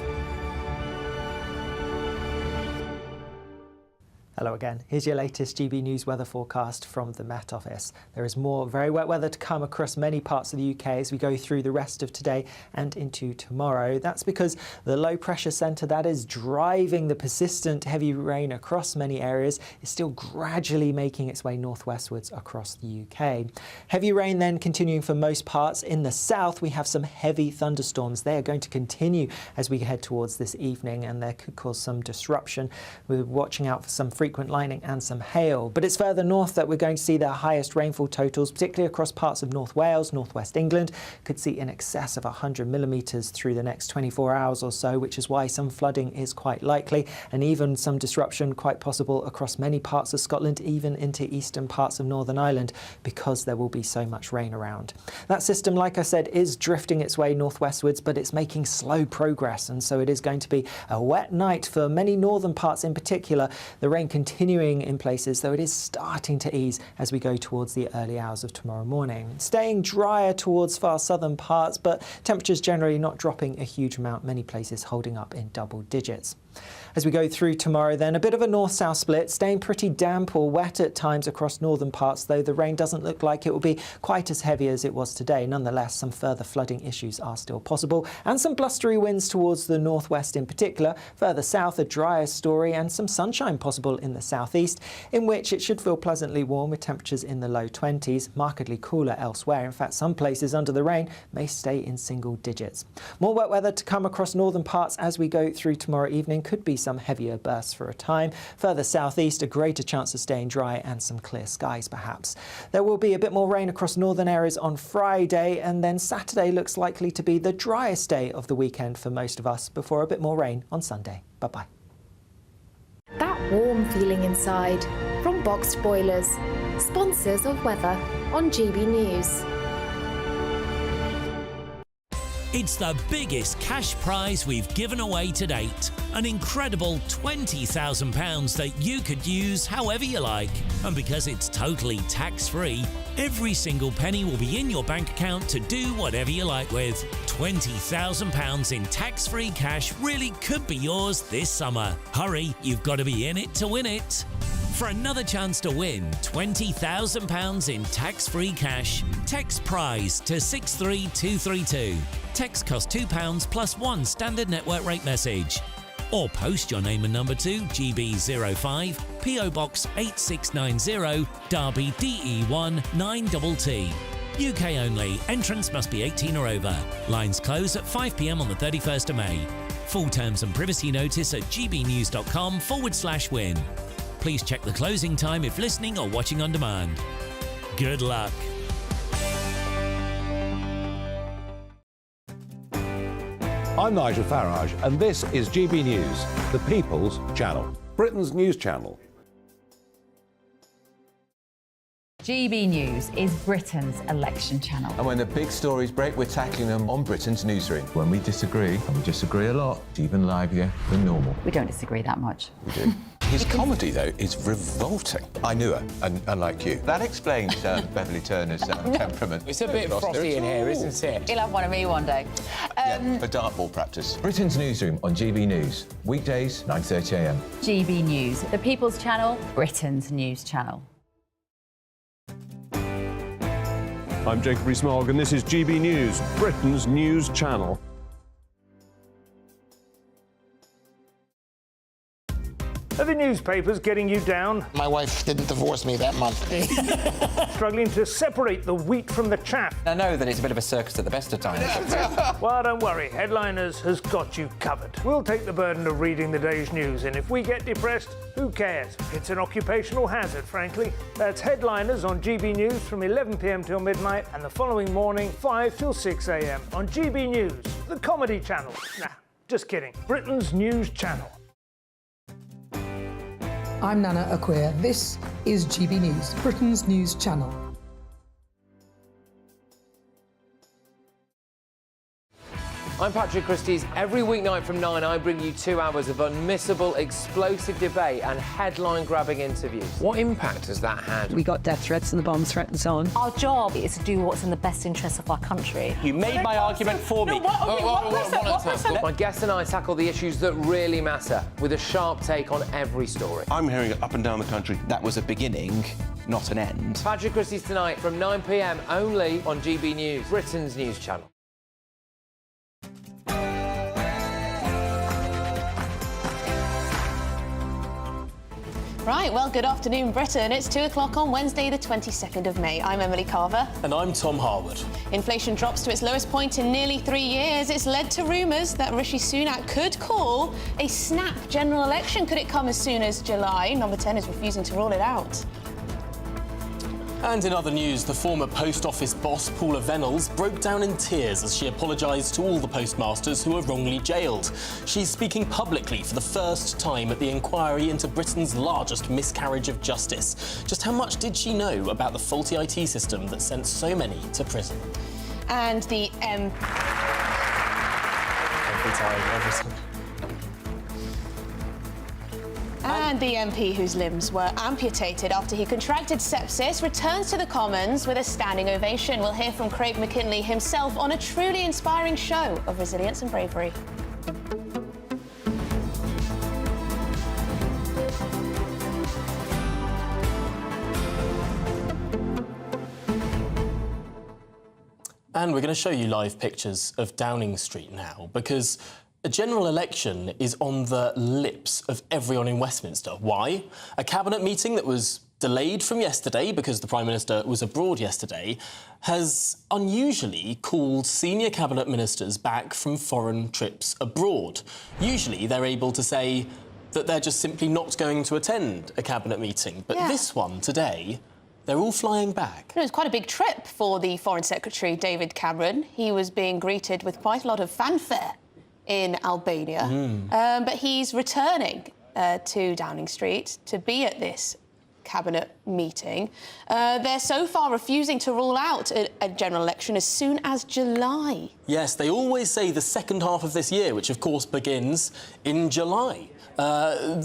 Hello again. Here's your latest GB News weather forecast from the Met Office. There is more very wet weather to come across many parts of the UK as we go through the rest of today and into tomorrow. That's because the low pressure centre that is driving the persistent heavy rain across many areas is still gradually making its way northwestwards across the UK. Heavy rain then continuing for most parts. In the south, we have some heavy thunderstorms. They are going to continue as we head towards this evening, and they could cause some disruption. We're watching out for some frequent lightning and some hail. But it's further north that we're going to see the highest rainfall totals, particularly across parts of North Wales, northwest England. Could see in excess of 100 millimetres through the next 24 hours or so, which is why some flooding is quite likely, and even some disruption quite possible across many parts of Scotland, even into eastern parts of Northern Ireland, because there will be so much rain around. That system, like I said, is drifting its way northwestwards, but it's making slow progress, and so it is going to be a wet night for many northern parts in particular. The rain continuing in places, though it is starting to ease as we go towards the early hours of tomorrow morning. Staying drier towards far southern parts, but temperatures generally not dropping a huge amount, many places holding up in double digits. As we go through tomorrow then, a bit of a north-south split, staying pretty damp or wet at times across northern parts, though the rain doesn't look like it will be quite as heavy as it was today. Nonetheless, some further flooding issues are still possible, and some blustery winds towards the northwest in particular. Further south, a drier story and some sunshine possible in the southeast, in which it should feel pleasantly warm with temperatures in the low 20s, markedly cooler elsewhere. In fact, some places under the rain may stay in single digits. More wet weather to come across northern parts as we go through tomorrow evening. Could be some heavier bursts for a time. Further southeast, a greater chance of staying dry and some clear skies perhaps. There will be a bit more rain across northern areas on Friday, and then Saturday looks likely to be the driest day of the weekend for most of us, before a bit more rain on Sunday. Bye-bye. That warm feeling inside from Boxed Boilers, sponsors of weather on GB News. It's the biggest cash prize we've given away to date. An incredible £20,000 that you could use however you like. And because it's totally tax-free, every single penny will be in your bank account to do whatever you like with. £20,000 in tax-free cash really could be yours this summer. Hurry, you've got to be in it to win it. For another chance to win £20,000 in tax-free cash, text PRIZE to 63232. Text costs £2 plus one standard network rate message. Or post your name and number to GB05, PO Box 8690, Derby DE1 9TT. UK only. Entrance must be 18 or over. Lines close at 5 p.m. on the 31st of May. Full terms and privacy notice at gbnews.com/win. Please check the closing time if listening or watching on demand. Good luck. I'm Nigel Farage, and this is GB News, the People's Channel, Britain's news channel. GB News is Britain's election channel. And when the big stories break, we're tackling them on Britain's newsroom. When we disagree, and we disagree a lot, it's even livelier than normal. We don't disagree that much. We do. His comedy, though, is revolting. I knew her, and unlike you. That explains Beverly Turner's temperament. It's a bit frosty in here, isn't it? You'll have one of me one day. Yeah, for dartball practice. Britain's newsroom on GB News. Weekdays, 9:30 a.m. GB News, the People's Channel, Britain's news channel. I'm Jacob Rees-Mogg, and this is GB News, Britain's news channel. Are the newspapers getting you down? My wife didn't divorce me that month. Struggling to separate the wheat from the chaff? I know that it's a bit of a circus at the best of times. Well, don't worry, Headliners has got you covered. We'll take the burden of reading the day's news, and if we get depressed, who cares? It's an occupational hazard, frankly. That's Headliners on GB News from 11 p.m. till midnight, and the following morning, 5 till 6 a.m. on GB News, the comedy channel. Nah, just kidding. Britain's news channel. I'm Nana Acquia. This is GB News, Britain's news channel. I'm Patrick Christie's. Every weeknight from 9, I bring you 2 hours of unmissable, explosive debate and headline-grabbing interviews. What impact has that had? We got death threats and the bomb threat and so on. Our job is to do what's in the best interest of our country. You made my argument for me. My guest and I tackle the issues that really matter with a sharp take on every story. I'm hearing it up and down the country. That was a beginning, not an end. Patrick Christie's tonight from 9 p.m. only on GB News, Britain's news channel. Right, well, good afternoon, Britain. It's 2 o'clock on Wednesday, the 22nd of May. I'm Emily Carver. And I'm Tom Harwood. Inflation drops to its lowest point in nearly 3 years. It's led to rumours that Rishi Sunak could call a snap general election. Could it come as soon as July? Number 10 is refusing to rule it out. And in other news, the former post office boss, Paula Venables, broke down in tears as she apologised to all the postmasters who were wrongly jailed. She's speaking publicly for the first time at the inquiry into Britain's largest miscarriage of justice. Just how much did she know about the faulty IT system that sent so many to prison? And the Every time. And the MP whose limbs were amputated after he contracted sepsis returns to the Commons with a standing ovation. We'll hear from Craig McKinley himself on a truly inspiring show of resilience and bravery. And we're going to show you live pictures of Downing Street now, because a general election is on the lips of everyone in Westminster. Why? A cabinet meeting that was delayed from yesterday because the Prime Minister was abroad yesterday has unusually called senior cabinet ministers back from foreign trips abroad. Usually they're able to say that they're just simply not going to attend a cabinet meeting. But this one today, they're all flying back. It was quite a big trip for the Foreign Secretary, David Cameron. He was being greeted with quite a lot of fanfare in Albania. But he's returning to Downing Street to be at this cabinet meeting. They're so far refusing to rule out a general election as soon as July. Yes, they always say the second half of this year, which of course begins in July,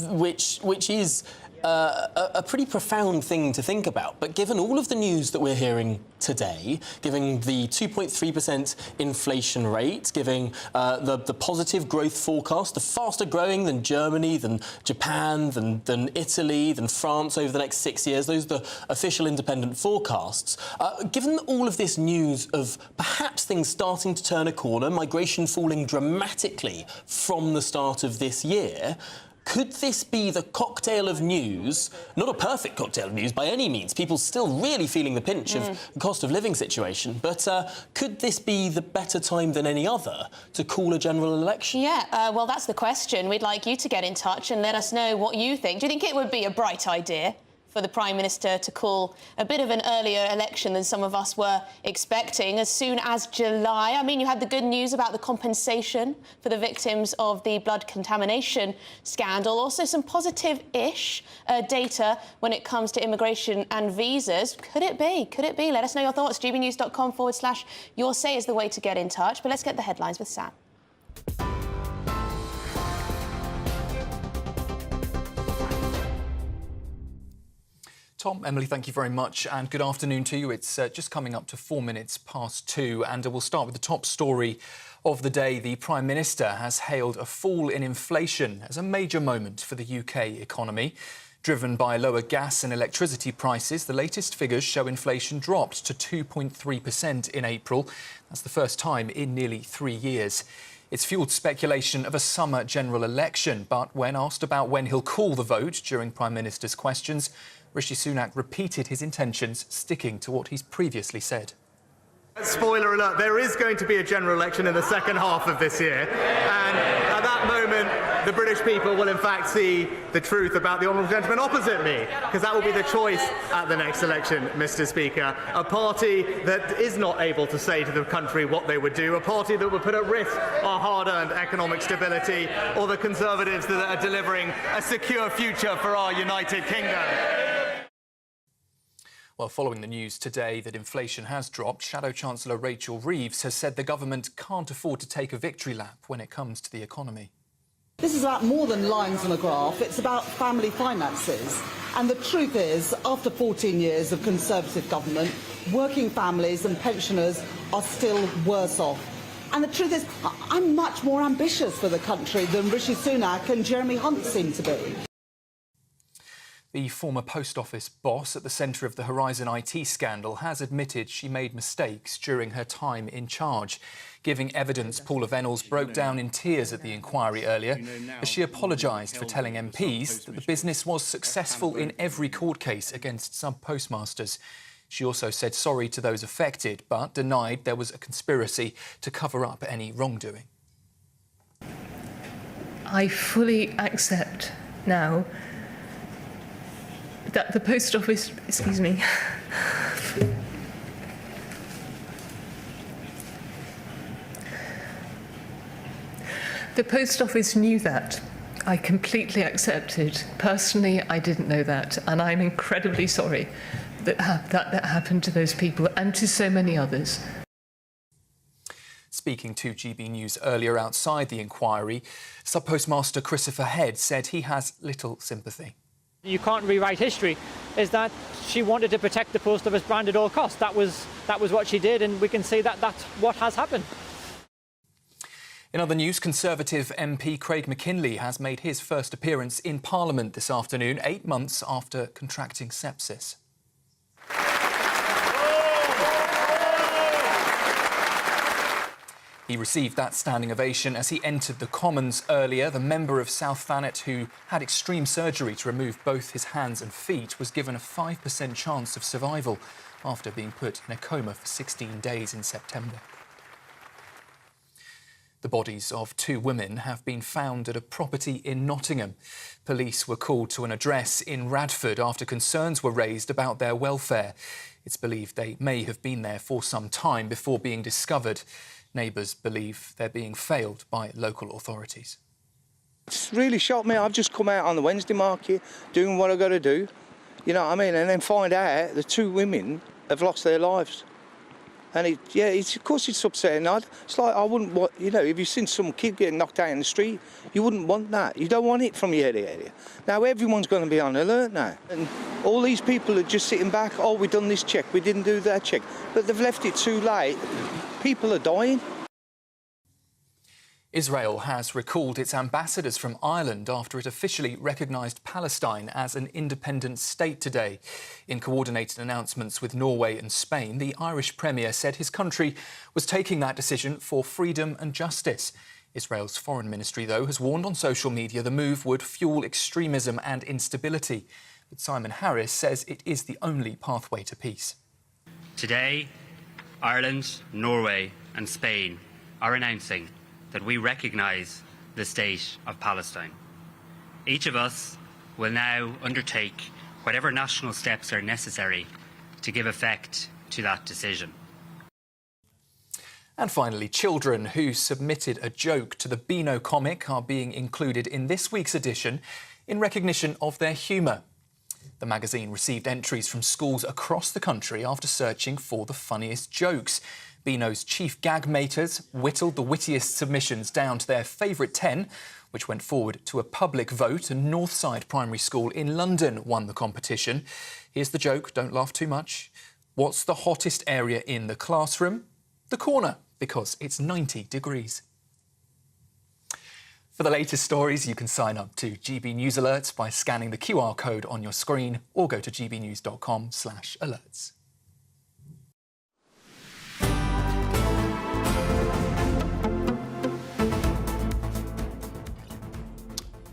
which is a pretty profound thing to think about. But given all of the news that we're hearing today, given the 2.3% inflation rate, given the positive growth forecast, the faster growing than Germany, than Japan, than Italy, than France over the next 6 years, those are the official independent forecasts. Given all of this news of perhaps things starting to turn a corner, migration falling dramatically from the start of this year, could this be the cocktail of news, not a perfect cocktail of news by any means, people still really feeling the pinch of the cost of living situation, but could this be the better time than any other to call a general election? Yeah, well, that's the question. We'd like you to get in touch and let us know what you think. Do you think it would be a bright idea for the Prime Minister to call a bit of an earlier election than some of us were expecting, as soon as July? I mean, you had the good news about the compensation for the victims of the blood contamination scandal, also some positive-ish data when it comes to immigration and visas. Could it be? Could it be? Let us know your thoughts. gbnews.com/your say is the way to get in touch. But let's get the headlines with Sam. Tom, Emily, thank you very much, and good afternoon to you. It's just coming up to 4 minutes past 2, and we'll start with the top story of the day. The Prime Minister has hailed a fall in inflation as a major moment for the UK economy. Driven by lower gas and electricity prices, the latest figures show inflation dropped to 2.3% in April. That's the first time in nearly 3 years. It's fuelled speculation of a summer general election, but when asked about when he'll call the vote during Prime Minister's questions, Rishi Sunak repeated his intentions, sticking to what he's previously said. Spoiler alert, there is going to be a general election in the second half of this year, and at that moment the British people will in fact see the truth about the honourable gentleman opposite me, because that will be the choice at the next election, Mr. Speaker. A party that is not able to say to the country what they would do, a party that would put at risk our hard-earned economic stability, or the Conservatives that are delivering a secure future for our United Kingdom. Well, following the news today that inflation has dropped, Shadow Chancellor Rachel Reeves has said the government can't afford to take a victory lap when it comes to the economy. This is about more than lines on a graph. It's about family finances. And the truth is, after 14 years of Conservative government, working families and pensioners are still worse off. And the truth is, I'm much more ambitious for the country than Rishi Sunak and Jeremy Hunt seem to be. The former post office boss at the centre of the Horizon IT scandal has admitted she made mistakes during her time in charge. Giving evidence, Paula Venables broke down in tears at the inquiry earlier as she apologised for telling MPs that the business was successful in every court case against sub-postmasters. She also said sorry to those affected, but denied there was a conspiracy to cover up any wrongdoing. I fully accept now that the post office, the post office knew that. I completely accepted. Personally, I didn't know that, and I'm incredibly sorry that that happened to those people and to so many others. Speaking to GB News earlier outside the inquiry, Sub-Postmaster Christopher Head said he has little sympathy. You can't rewrite history, is that she wanted to protect the post office brand at all costs. That was what she did, and we can see that that's what has happened. In other news, Conservative MP Craig McKinley has made his first appearance in Parliament this afternoon, 8 months after contracting sepsis. He received that standing ovation as he entered the Commons earlier. The member of South Thanet, who had extreme surgery to remove both his hands and feet, was given a 5% chance of survival after being put in a coma for 16 days in September. The bodies of 2 women have been found at a property in Nottingham. Police were called to an address in Radford after concerns were raised about their welfare. It's believed they may have been there for some time before being discovered. Neighbours believe they're being failed by local authorities. It's really shocked me. I've just come out on the Wednesday market doing what I've got to do, you know what I mean, and then find out the 2 women have lost their lives. And of course it's upsetting. It's like I wouldn't want, you know, if you've seen some kid getting knocked out in the street, you wouldn't want that. You don't want it from your area. Now everyone's going to be on alert now. And all these people are just sitting back, oh, we've done this check, we didn't do that check. But they've left it too late. People are dying. Israel has recalled its ambassadors from Ireland after it officially recognised Palestine as an independent state today. In coordinated announcements with Norway and Spain, the Irish Premier said his country was taking that decision for freedom and justice. Israel's foreign ministry, though, has warned on social media the move would fuel extremism and instability. But Simon Harris says it is the only pathway to peace. Today, Ireland, Norway and Spain are announcing that we recognise the state of Palestine. Each of us will now undertake whatever national steps are necessary to give effect to that decision. And finally, children who submitted a joke to the Beano comic are being included in this week's edition in recognition of their humour. The magazine received entries from schools across the country after searching for the funniest jokes. Beano's chief gag maters whittled the wittiest submissions down to their favourite 10, which went forward to a public vote, and Northside Primary School in London won the competition. Here's the joke, don't laugh too much. What's the hottest area in the classroom? The corner, because it's 90 degrees. For the latest stories, you can sign up to GB News Alerts by scanning the QR code on your screen or go to gbnews.com/alerts.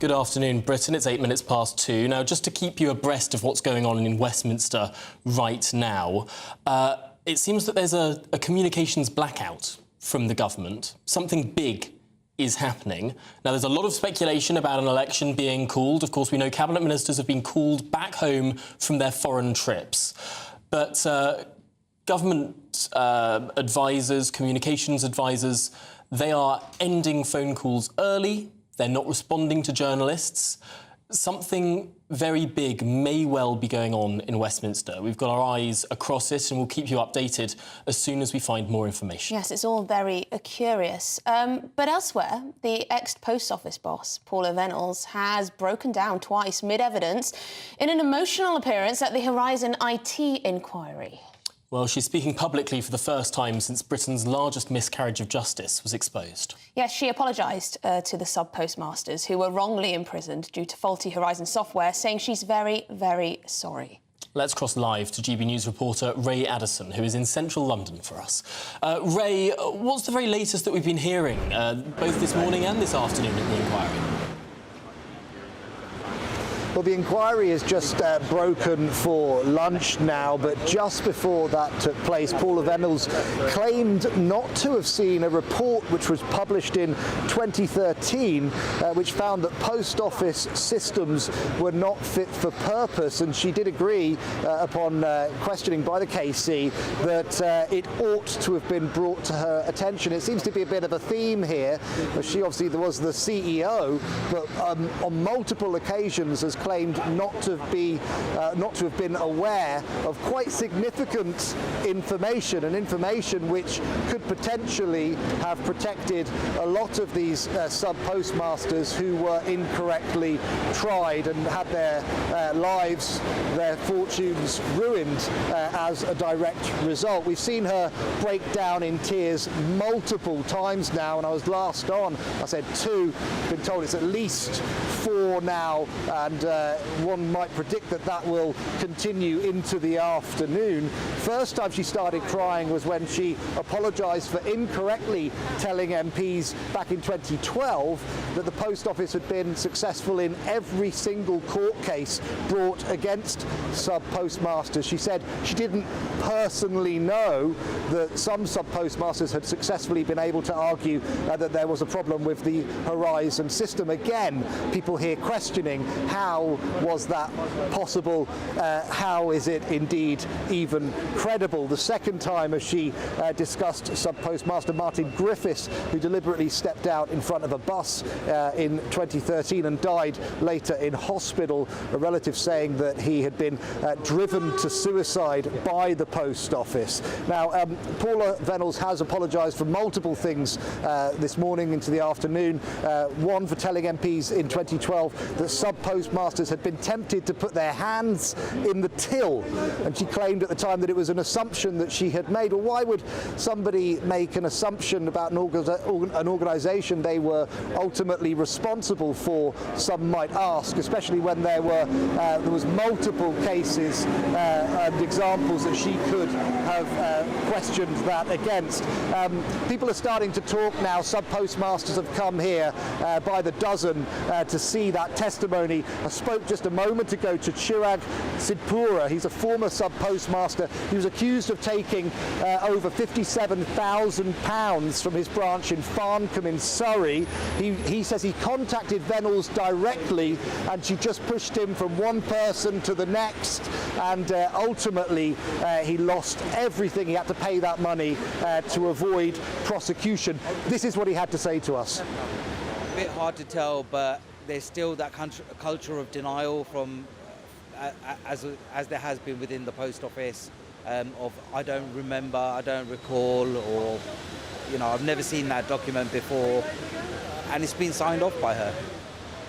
Good afternoon, Britain. It's 8 minutes past 2. Now, just to keep you abreast of what's going on in Westminster right now, it seems that there's a communications blackout from the government. Something big is happening. Now, there's a lot of speculation about an election being called. Of course, we know cabinet ministers have been called back home from their foreign trips. But government advisors, communications advisors, they are ending phone calls early. They're not responding to journalists. Something very big may well be going on in Westminster. We've got our eyes across it and we'll keep you updated as soon as we find more information. Yes, it's all very curious. But elsewhere, the ex-Post Office boss, Paula Venables, has broken down twice mid-evidence in an emotional appearance at the Horizon IT inquiry. Well, she's speaking publicly for the first time since Britain's largest miscarriage of justice was exposed. Yes, she apologised to the sub-postmasters who were wrongly imprisoned due to faulty Horizon software, saying she's very, very sorry. Let's cross live to GB News reporter Ray Addison, who is in central London for us. Ray, what's the very latest that we've been hearing, both this morning and this afternoon at the inquiry? Well, the inquiry is just broken for lunch now, but just before that took place, Paula Venables claimed not to have seen a report which was published in 2013, which found that post office systems were not fit for purpose. And she did agree, upon questioning by the KC, that it ought to have been brought to her attention. It seems to be a bit of a theme here. She obviously was the CEO, but on multiple occasions has claimed not to have been aware of quite significant information, and information which could potentially have protected a lot of these sub-postmasters who were incorrectly tried and had their lives, their fortunes ruined as a direct result. We've seen her break down in tears multiple times now, and I was last on, I said 2, been told it's at least 4 now, and one might predict that that will continue into the afternoon. First time she started crying was when she apologised for incorrectly telling MPs back in 2012 that the Post Office had been successful in every single court case brought against sub-postmasters. She said she didn't personally know that some sub-postmasters had successfully been able to argue that there was a problem with the Horizon system. Again, people here questioning how was that possible, how is it indeed even credible. The second time, as she discussed sub-postmaster Martin Griffiths, who deliberately stepped out in front of a bus in 2013 and died later in hospital, a relative saying that he had been driven to suicide by the Post Office. Now, Paula Venables has apologised for multiple things this morning into the afternoon. One, for telling MPs in 2012 that sub-postmasters had been tempted to put their hands in the till, and she claimed at the time that it was an assumption that she had made. Well, why would somebody make an assumption about an organisation they were ultimately responsible for, some might ask, especially when there was multiple cases and examples that she could have questioned that against. People are starting to talk now. Sub-postmasters have come here by the dozen to see that testimony. I spoke just a moment ago to Chirag Sidpura. He's a former sub-postmaster. He was accused of taking over £57,000 from his branch in Farncombe in Surrey. He says he contacted Venables directly and she just pushed him from one person to the next, and ultimately he lost everything. He had to pay that money to avoid prosecution. This is what he had to say to us. A bit hard to tell, but there's still that culture of denial from, as there has been within the Post Office, of I don't remember, I don't recall, or I've never seen that document before, and it's been signed off by her.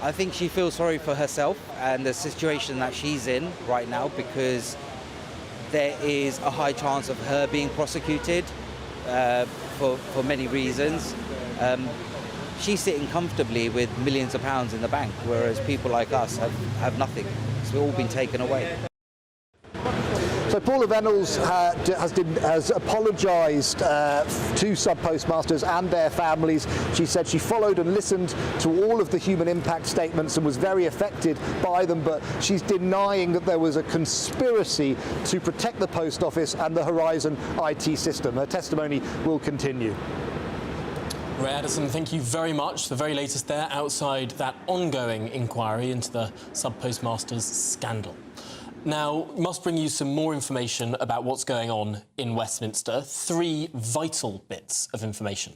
I think she feels sorry for herself and the situation that she's in right now, because there is a high chance of her being prosecuted for many reasons. She's sitting comfortably with millions of pounds in the bank, whereas people like us have nothing. It's all been taken away. So Paula Venables has apologised to sub-postmasters and their families. She said she followed and listened to all of the human impact statements and was very affected by them, but she's denying that there was a conspiracy to protect the post office and the Horizon IT system. Her testimony will continue. Ray Addison, thank you very much. The very latest there outside that ongoing inquiry into the sub-postmasters scandal. Now, must bring you some more information about what's going on in Westminster. 3 vital bits of information.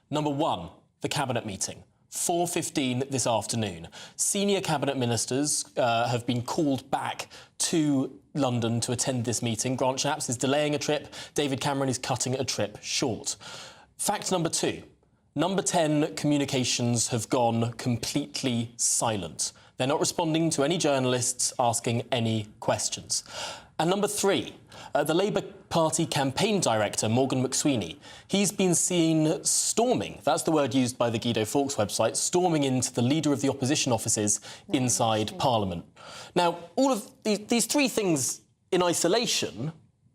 Number 1, the Cabinet meeting. 4:15 this afternoon. Senior Cabinet ministers have been called back to London to attend this meeting. Grant Shapps is delaying a trip. David Cameron is cutting a trip short. Fact number 2. Number 10 communications have gone completely silent. They're not responding to any journalists asking any questions. And number 3, the Labour Party campaign director, Morgan McSweeney, he's been seen storming, that's the word used by the Guido Fawkes website, storming into the Leader of the Opposition offices inside Parliament. Now, all of these 3 things in isolation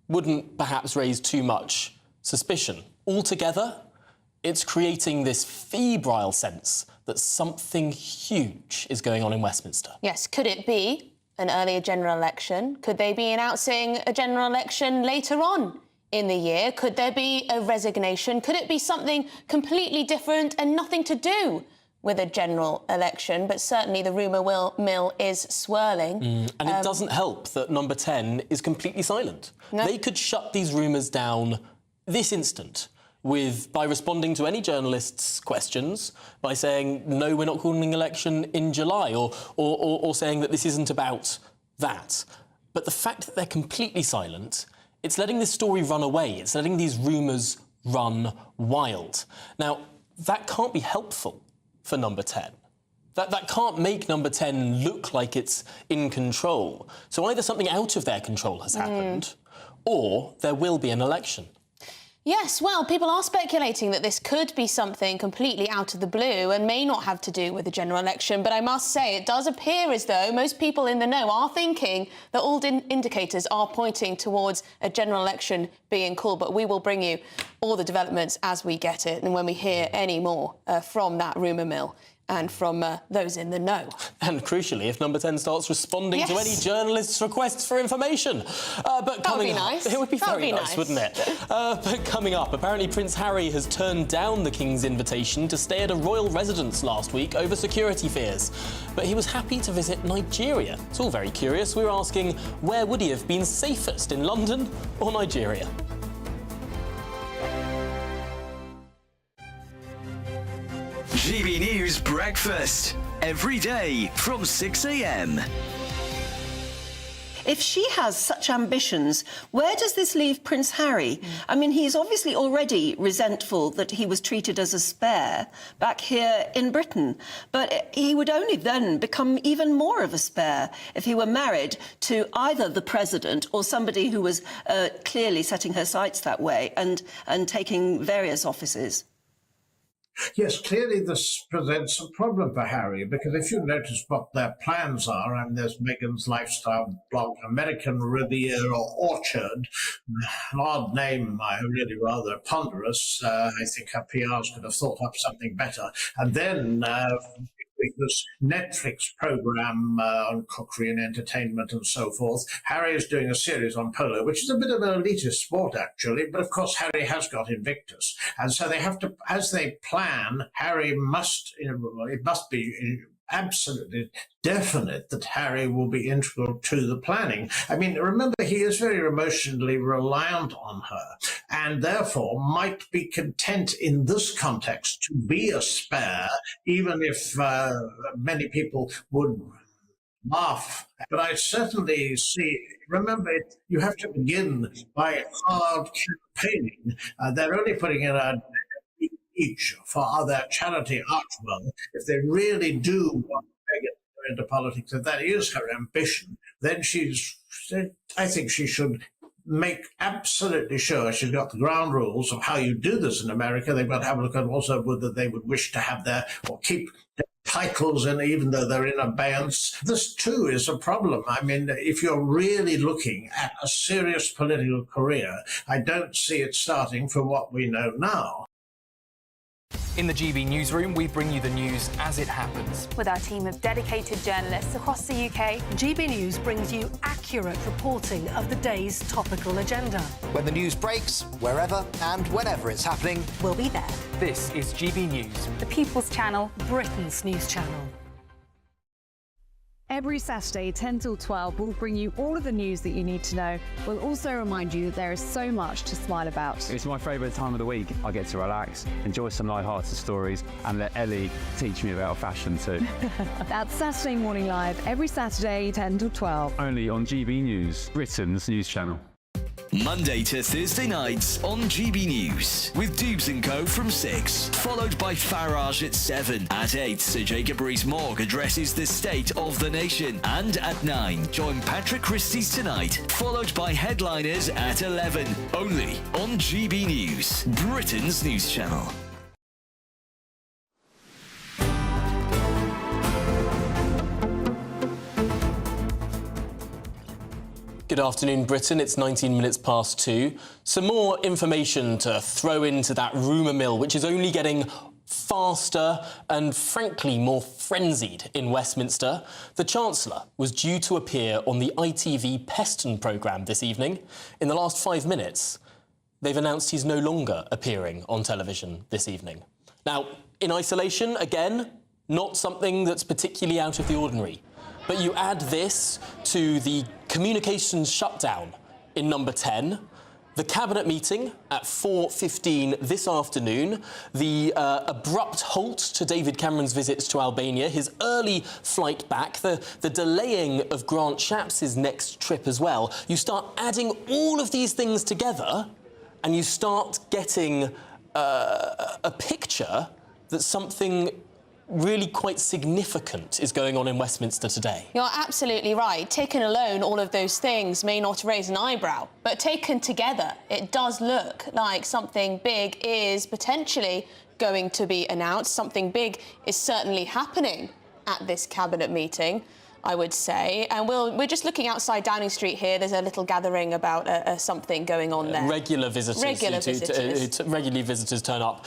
wouldn't perhaps raise too much suspicion. Altogether, it's creating this febrile sense that something huge is going on in Westminster. Yes, could it be an earlier general election? Could they be announcing a general election later on in the year? Could there be a resignation? Could it be something completely different and nothing to do with a general election? But certainly the rumour mill is swirling. And it doesn't help that number 10 is completely silent. No. They could shut these rumours down this instant by responding to any journalists' questions, by saying, no, we're not calling an election in July, or saying that this isn't about that. But the fact that they're completely silent, it's letting this story run away. It's letting these rumours run wild. Now, that can't be helpful for number 10. That can't make number 10 look like it's in control. So either something out of their control has happened, or there will be an election. Yes, well, people are speculating that this could be something completely out of the blue and may not have to do with the general election. But I must say, it does appear as though most people in the know are thinking that all indicators are pointing towards a general election being called. But we will bring you all the developments as we get it and when we hear any more from that rumour mill and from those in the know. And crucially, if number 10 starts responding to any journalists' requests for information. But coming up, nice. It would be very nice, wouldn't it? But coming up, apparently Prince Harry has turned down the King's invitation to stay at a royal residence last week over security fears. But he was happy to visit Nigeria. It's all very curious. We were asking, where would he have been safest, in London or Nigeria? GB News Breakfast, every day from 6 a.m. If she has such ambitions, where does this leave Prince Harry? I mean, he's obviously already resentful that he was treated as a spare back here in Britain. But he would only then become even more of a spare if he were married to either the president or somebody who was clearly setting her sights that way and taking various offices. Yes, clearly this presents a problem for Harry, because if you notice what their plans are, and there's Meghan's lifestyle blog, American Riviera Orchard, an odd name, really rather ponderous. I think her PRs could have thought up something better. And then this Netflix program on cookery and entertainment and so forth. Harry is doing a series on polo, which is a bit of an elitist sport, actually. But of course, Harry has got Invictus. And so they have to, as they plan, Harry must, it must be absolutely definite that Harry will be integral to the planning. I mean, remember, he is very emotionally reliant on her and therefore might be content in this context to be a spare, even if many people would laugh. But I certainly see, remember, you have to begin by hard campaigning. They're only putting in a each for their charity Archwell. If they really do want Meghan to go into politics, if that is her ambition, then I think she should make absolutely sure she's got the ground rules of how you do this in America. They've got to have a look at also whether they would wish to have or keep their titles, and even though they're in abeyance. This too is a problem. I mean, if you're really looking at a serious political career, I don't see it starting from what we know now. In the GB newsroom, we bring you the news as it happens. With our team of dedicated journalists across the UK, GB News brings you accurate reporting of the day's topical agenda. When the news breaks, wherever and whenever it's happening, we'll be there. This is GB News, the People's Channel, Britain's news channel. Every Saturday, 10 till 12, we'll bring you all of the news that you need to know. We'll also remind you that there is so much to smile about. It's my favourite time of the week. I get to relax, enjoy some light-hearted stories, and let Ellie teach me about fashion too. That's Saturday Morning Live, every Saturday, 10 till 12. Only on GB News, Britain's news channel. Monday to Thursday nights on GB News with Dubes & Co from 6, followed by Farage at 7. At 8, Sir Jacob Rees-Mogg addresses the state of the nation. And at 9, join Patrick Christie's Tonight, followed by Headliners at 11. Only on GB News, Britain's news channel. Good afternoon, Britain. It's 19 minutes past 2. Some more information to throw into that rumour mill, which is only getting faster and, frankly, more frenzied in Westminster. The Chancellor was due to appear on the ITV Peston programme this evening. In the last 5 minutes, they've announced he's no longer appearing on television this evening. Now, in isolation, again, not something that's particularly out of the ordinary. But you add this to the communications shutdown in number 10, the cabinet meeting at 4:15 this afternoon, the abrupt halt to David Cameron's visits to Albania, his early flight back, the delaying of Grant Shapps' next trip as well. You start adding all of these things together and you start getting a picture that something really quite significant is going on in Westminster today. You're absolutely right. Taken alone, all of those things may not raise an eyebrow, but taken together, it does look like something big is potentially going to be announced. Something big is certainly happening at this cabinet meeting, I would say. And we're just looking outside Downing Street here. There's a little gathering about something going on there. Regular visitors. Regularly visitors turn up.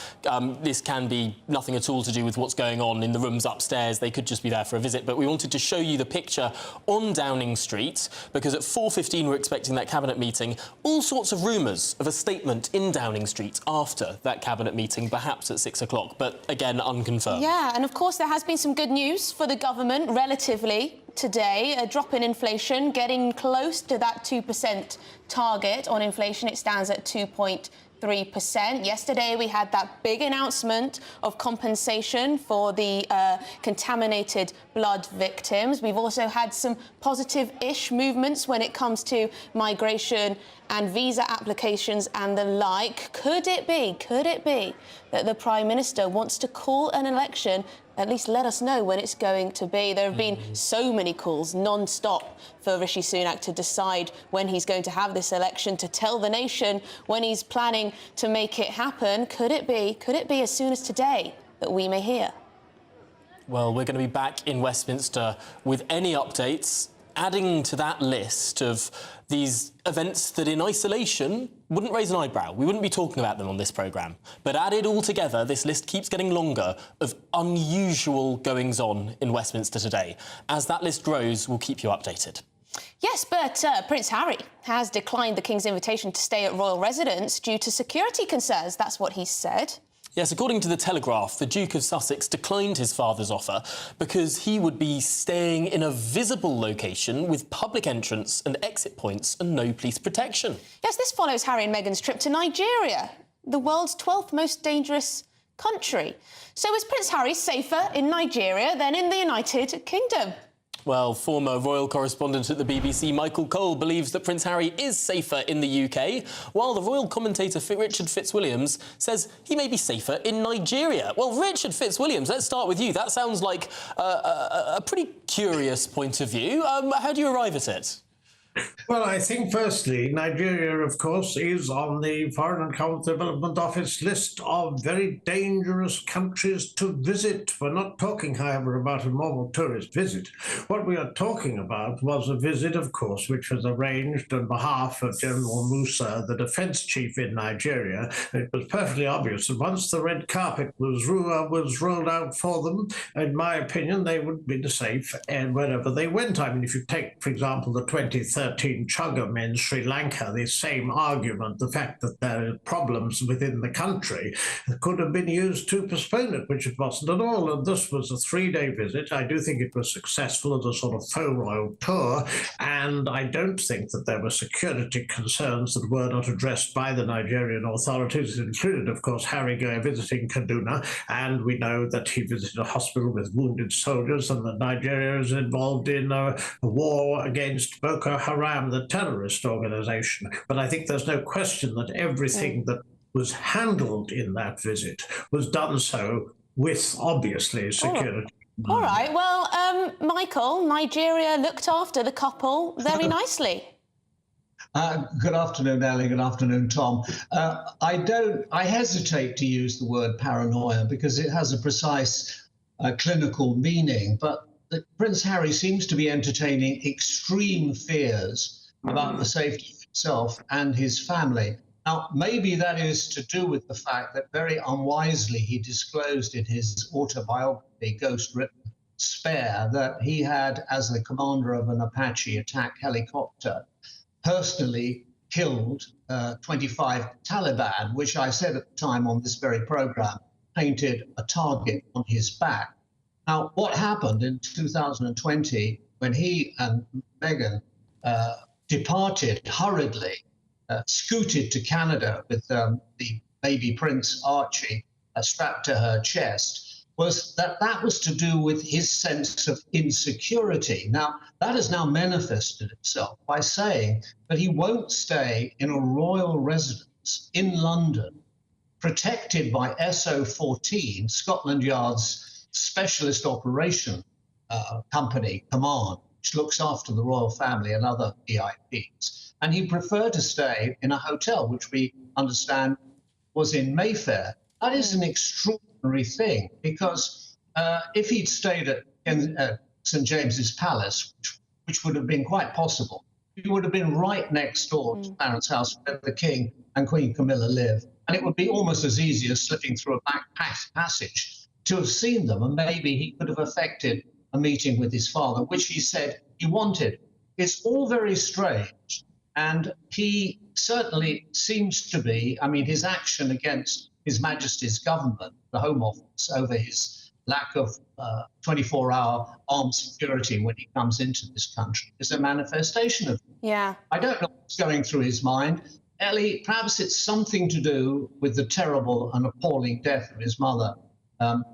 This can be nothing at all to do with what's going on in the rooms upstairs. They could just be there for a visit. But we wanted to show you the picture on Downing Street because at 4:15 we're expecting that cabinet meeting. All sorts of rumours of a statement in Downing Street after that cabinet meeting, perhaps at 6 o'clock. But again, unconfirmed. Yeah, and of course there has been some good news for the government relatively today. A drop in inflation, getting close to that 2% target on inflation. It stands at 2.3%. Yesterday we had that big announcement of compensation for the contaminated blood victims. We've also had some positive-ish movements when it comes to migration and visa applications and the like. Could it be that the Prime Minister wants to call an election? At least let us know when it's going to be. There have been so many calls non-stop for Rishi Sunak to decide when he's going to have this election, to tell the nation when he's planning to make it happen. Could it be as soon as today that we may hear? Well, we're going to be back in Westminster with any updates, adding to that list of these events that in isolation wouldn't raise an eyebrow. We wouldn't be talking about them on this programme. But added all together, this list keeps getting longer of unusual goings-on in Westminster today. As that list grows, we'll keep you updated. Yes, but Prince Harry has declined the King's invitation to stay at royal residence due to security concerns. That's what he said. Yes, according to The Telegraph, the Duke of Sussex declined his father's offer because he would be staying in a visible location with public entrance and exit points and no police protection. Yes, this follows Harry and Meghan's trip to Nigeria, the world's 12th most dangerous country. So is Prince Harry safer in Nigeria than in the United Kingdom? Well, former royal correspondent at the BBC, Michael Cole, believes that Prince Harry is safer in the UK, while the royal commentator Richard Fitzwilliams says he may be safer in Nigeria. Well, Richard Fitzwilliams, let's start with you. That sounds like a pretty curious point of view. How do you arrive at it? Well, I think firstly, Nigeria, of course, is on the Foreign and Commonwealth Development Office list of very dangerous countries to visit. We're not talking, however, about a normal tourist visit. What we are talking about was a visit, of course, which was arranged on behalf of General Musa, the defense chief in Nigeria. It was perfectly obvious that once the red carpet was rolled out for them, in my opinion, they would be safe and wherever they went. I mean, if you take, for example, the 2013 Chugam in Sri Lanka, the same argument, the fact that there are problems within the country, could have been used to postpone it, which it wasn't at all. And this was a 3-day visit. I do think it was successful as a sort of faux royal tour, and I don't think that there were security concerns that were not addressed by the Nigerian authorities. It included, of course, Harry Goer visiting Kaduna, and we know that he visited a hospital with wounded soldiers, and that Nigeria is involved in a war against Boko Haram, the terrorist organization. But I think there's no question that everything that was handled in that visit was done so with, obviously, security. All right, well, Michael, Nigeria looked after the couple very nicely. Good afternoon, Ellie. Good afternoon, Tom. I hesitate to use the word paranoia because it has a precise clinical meaning, but Prince Harry seems to be entertaining extreme fears about the safety of himself and his family. Now, maybe that is to do with the fact that very unwisely he disclosed in his autobiography, Ghost Written Spare, that he had, as the commander of an Apache attack helicopter, personally killed 25 Taliban, which I said at the time on this very program, painted a target on his back. Now, what happened in 2020 when he and Meghan departed hurriedly, scooted to Canada with the baby Prince Archie strapped to her chest, was that was to do with his sense of insecurity. Now, that has now manifested itself by saying that he won't stay in a royal residence in London, protected by SO14, Scotland Yard's specialist operation company, Command, which looks after the royal family and other VIPs. And he preferred to stay in a hotel, which we understand was in Mayfair. That is an extraordinary thing, because if he'd stayed at St. James's Palace, which would have been quite possible, he would have been right next door to Clarence House, where the King and Queen Camilla live. And it would be almost as easy as slipping through a back passage to have seen them, and maybe he could have effected a meeting with his father, which he said he wanted. It's all very strange, and he certainly seems to be, I mean, his action against His Majesty's government, the Home Office, over his lack of 24-hour armed security when he comes into this country is a manifestation of it. Yeah. I don't know what's going through his mind. Ellie, perhaps it's something to do with the terrible and appalling death of his mother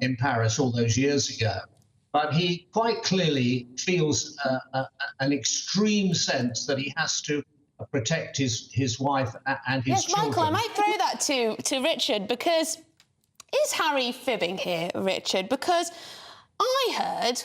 in Paris all those years ago. But he quite clearly feels an extreme sense that he has to protect his wife and his children. Michael, I might throw that to Richard, because is Harry fibbing here, Richard? Because I heard,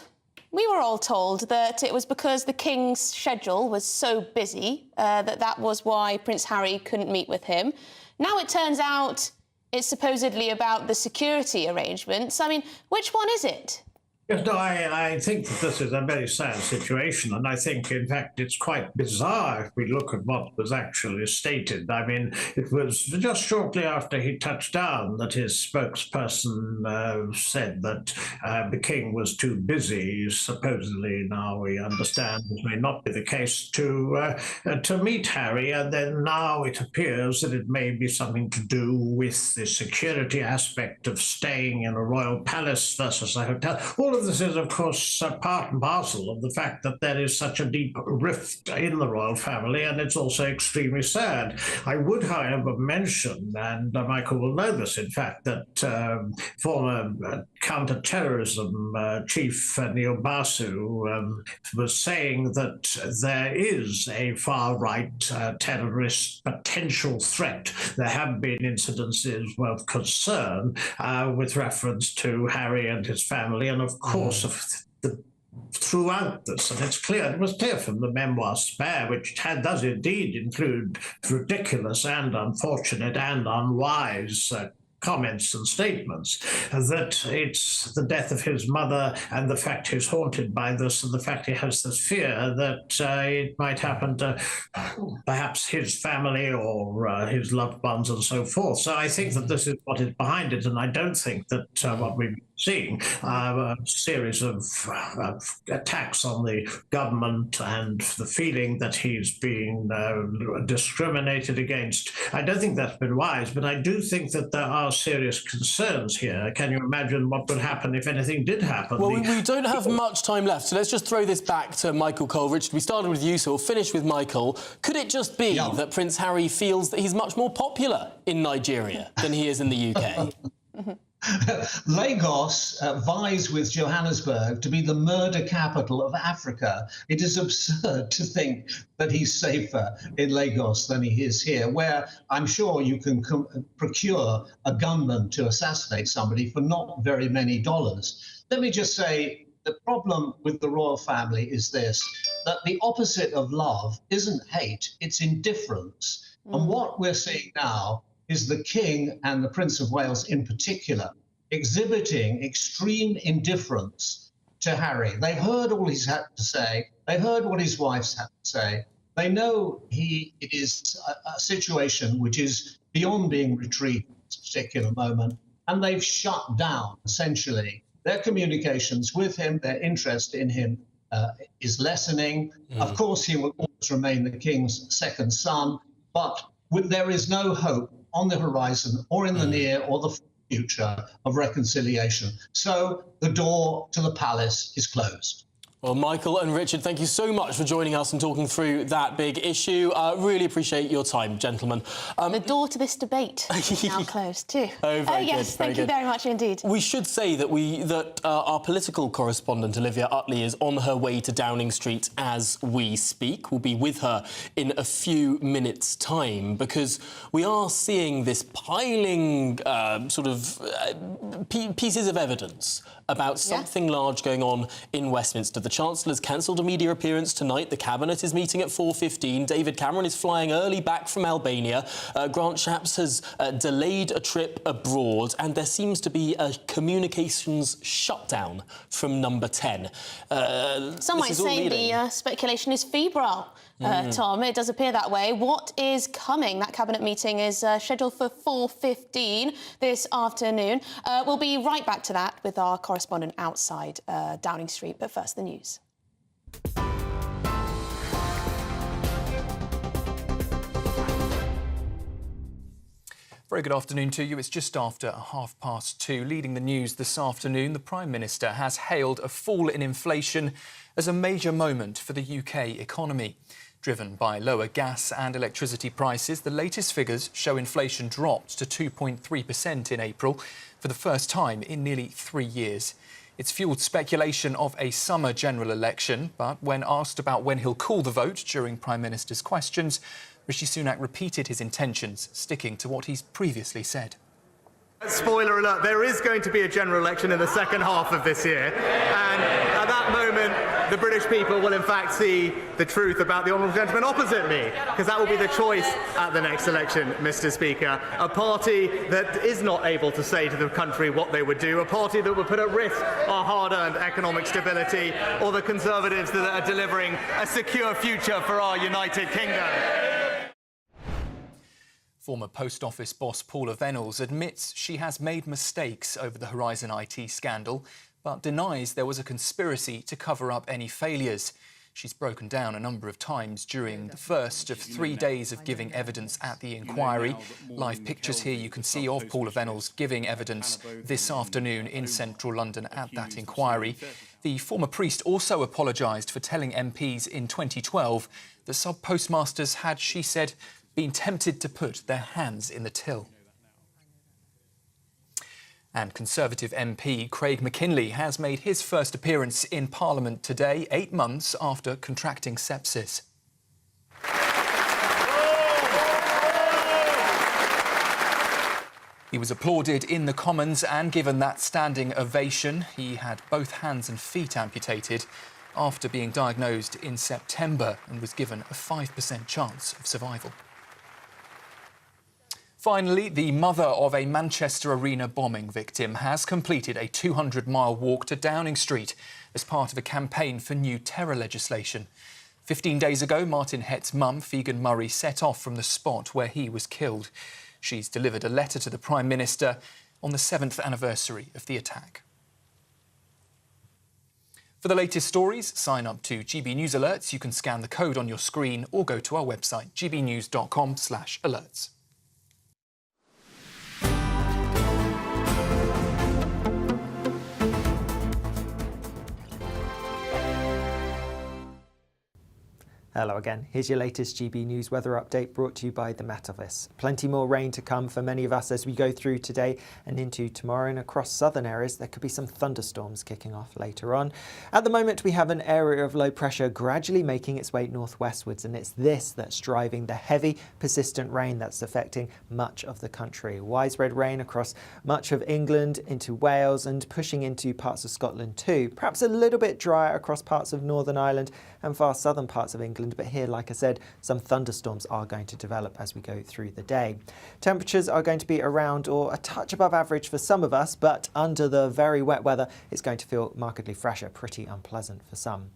we were all told that it was because the King's schedule was so busy that was why Prince Harry couldn't meet with him. Now it turns out it's supposedly about the security arrangements. I mean, which one is it? Yes, no, I think that this is a very sad situation, and I think, in fact, it's quite bizarre if we look at what was actually stated. I mean, it was just shortly after he touched down that his spokesperson said that the King was too busy, supposedly. Now we understand it may not be the case, to meet Harry, and then now it appears that it may be something to do with the security aspect of staying in a royal palace versus a hotel. All of this is, of course, part and parcel of the fact that there is such a deep rift in the royal family, and it's also extremely sad. I would, however, mention, and Michael will know this, in fact, that former counter-terrorism chief Neil Basu was saying that there is a far-right terrorist potential threat. There have been incidences of concern with reference to Harry and his family, and of course, of the throughout this, and it was clear from the memoir Spare, which does indeed include ridiculous and unfortunate and unwise comments and statements, that it's the death of his mother and the fact he's haunted by this and the fact he has this fear that it might happen to perhaps his family or his loved ones and so forth. So I think that this is what is behind it, and I don't think that what we've been seeing a series of attacks on the government and the feeling that he's being discriminated against. I don't think that's been wise, but I do think that there are serious concerns here. Can you imagine what would happen if anything did happen? Well, we don't have much time left, so let's just throw this back to Michael Cole. Richard, we started with you, so we'll finish with Michael. Could it just be that Prince Harry feels that he's much more popular in Nigeria than he is in the UK? Lagos vies with Johannesburg to be the murder capital of Africa. It is absurd to think that he's safer in Lagos than he is here, where I'm sure you can procure a gunman to assassinate somebody for not very many dollars. Let me just say, the problem with the royal family is this, that the opposite of love isn't hate, it's indifference. And what we're seeing now is the King and the Prince of Wales in particular exhibiting extreme indifference to Harry. They heard all he's had to say. They heard what his wife's had to say. They know it is a situation which is beyond being retrieved at this particular moment, and they've shut down, essentially, their communications with him. Their interest in him is lessening. Of course, he will always remain the King's second son, but there is no hope on the horizon or in the near or the future of reconciliation. So the door to the palace is closed. Well, Michael and Richard, thank you so much for joining us and talking through that big issue. Really appreciate your time, gentlemen. The door to this debate is now closed too. Oh, very yes, good, thank you very much indeed. We should say that our political correspondent, Olivia Utley, is on her way to Downing Street as we speak. We'll be with her in a few minutes' time, because we are seeing this piling pieces of evidence about something large going on in Westminster. The Chancellor's cancelled a media appearance tonight. The Cabinet is meeting at 4:15. David Cameron is flying early back from Albania. Grant Shapps has delayed a trip abroad, and there seems to be a communications shutdown from Number 10. Some might say the speculation is febrile. Tom, it does appear that way. What is coming? That Cabinet meeting is scheduled for 4:15 this afternoon. We'll be right back to that with our correspondent outside Downing Street. But first, the news. Very good afternoon to you. It's just after 2:30. Leading the news this afternoon, the Prime Minister has hailed a fall in inflation as a major moment for the UK economy. Driven by lower gas and electricity prices, the latest figures show inflation dropped to 2.3% in April for the first time in nearly 3 years. It's fuelled speculation of a summer general election, but when asked about when he'll call the vote during Prime Minister's questions, Rishi Sunak repeated his intentions, sticking to what he's previously said. Spoiler alert, there is going to be a general election in the second half of this year, and at that moment the British people will in fact see the truth about the honourable gentleman opposite me, because that will be the choice at the next election, Mr. Speaker. A party that is not able to say to the country what they would do, a party that would put at risk our hard-earned economic stability, or the Conservatives that are delivering a secure future for our United Kingdom. Former Post Office boss Paula Venables admits she has made mistakes over the Horizon IT scandal, but denies there was a conspiracy to cover up any failures. She's broken down a number of times during the first of 3 days of giving evidence at the inquiry. Live pictures here you can see of Paula Venables giving evidence this afternoon in central London at that inquiry. The former priest also apologised for telling MPs in 2012 that sub-postmasters had, she said, been tempted to put their hands in the till. And Conservative MP Craig McKinley has made his first appearance in Parliament today, 8 months after contracting sepsis. He was applauded in the Commons and given that standing ovation. He had both hands and feet amputated after being diagnosed in September and was given a 5% chance of survival. Finally, the mother of a Manchester Arena bombing victim has completed a 200-mile walk to Downing Street as part of a campaign for new terror legislation. 15 days ago, Martin Hett's mum, Figan Murray, set off from the spot where he was killed. She's delivered a letter to the Prime Minister on the 7th anniversary of the attack. For the latest stories, sign up to GB News Alerts. You can scan the code on your screen or go to our website, gbnews.com/alerts. Hello again. Here's your latest GB News weather update brought to you by the Met Office. Plenty more rain to come for many of us as we go through today and into tomorrow, and across southern areas there could be some thunderstorms kicking off later on. At the moment we have an area of low pressure gradually making its way northwestwards, and it's this that's driving the heavy persistent rain that's affecting much of the country. Widespread rain across much of England into Wales and pushing into parts of Scotland too. Perhaps a little bit drier across parts of Northern Ireland and far southern parts of England, but here, like I said, some thunderstorms are going to develop as we go through the day. Temperatures are going to be around or a touch above average for some of us, but under the very wet weather, it's going to feel markedly fresher, pretty unpleasant for some.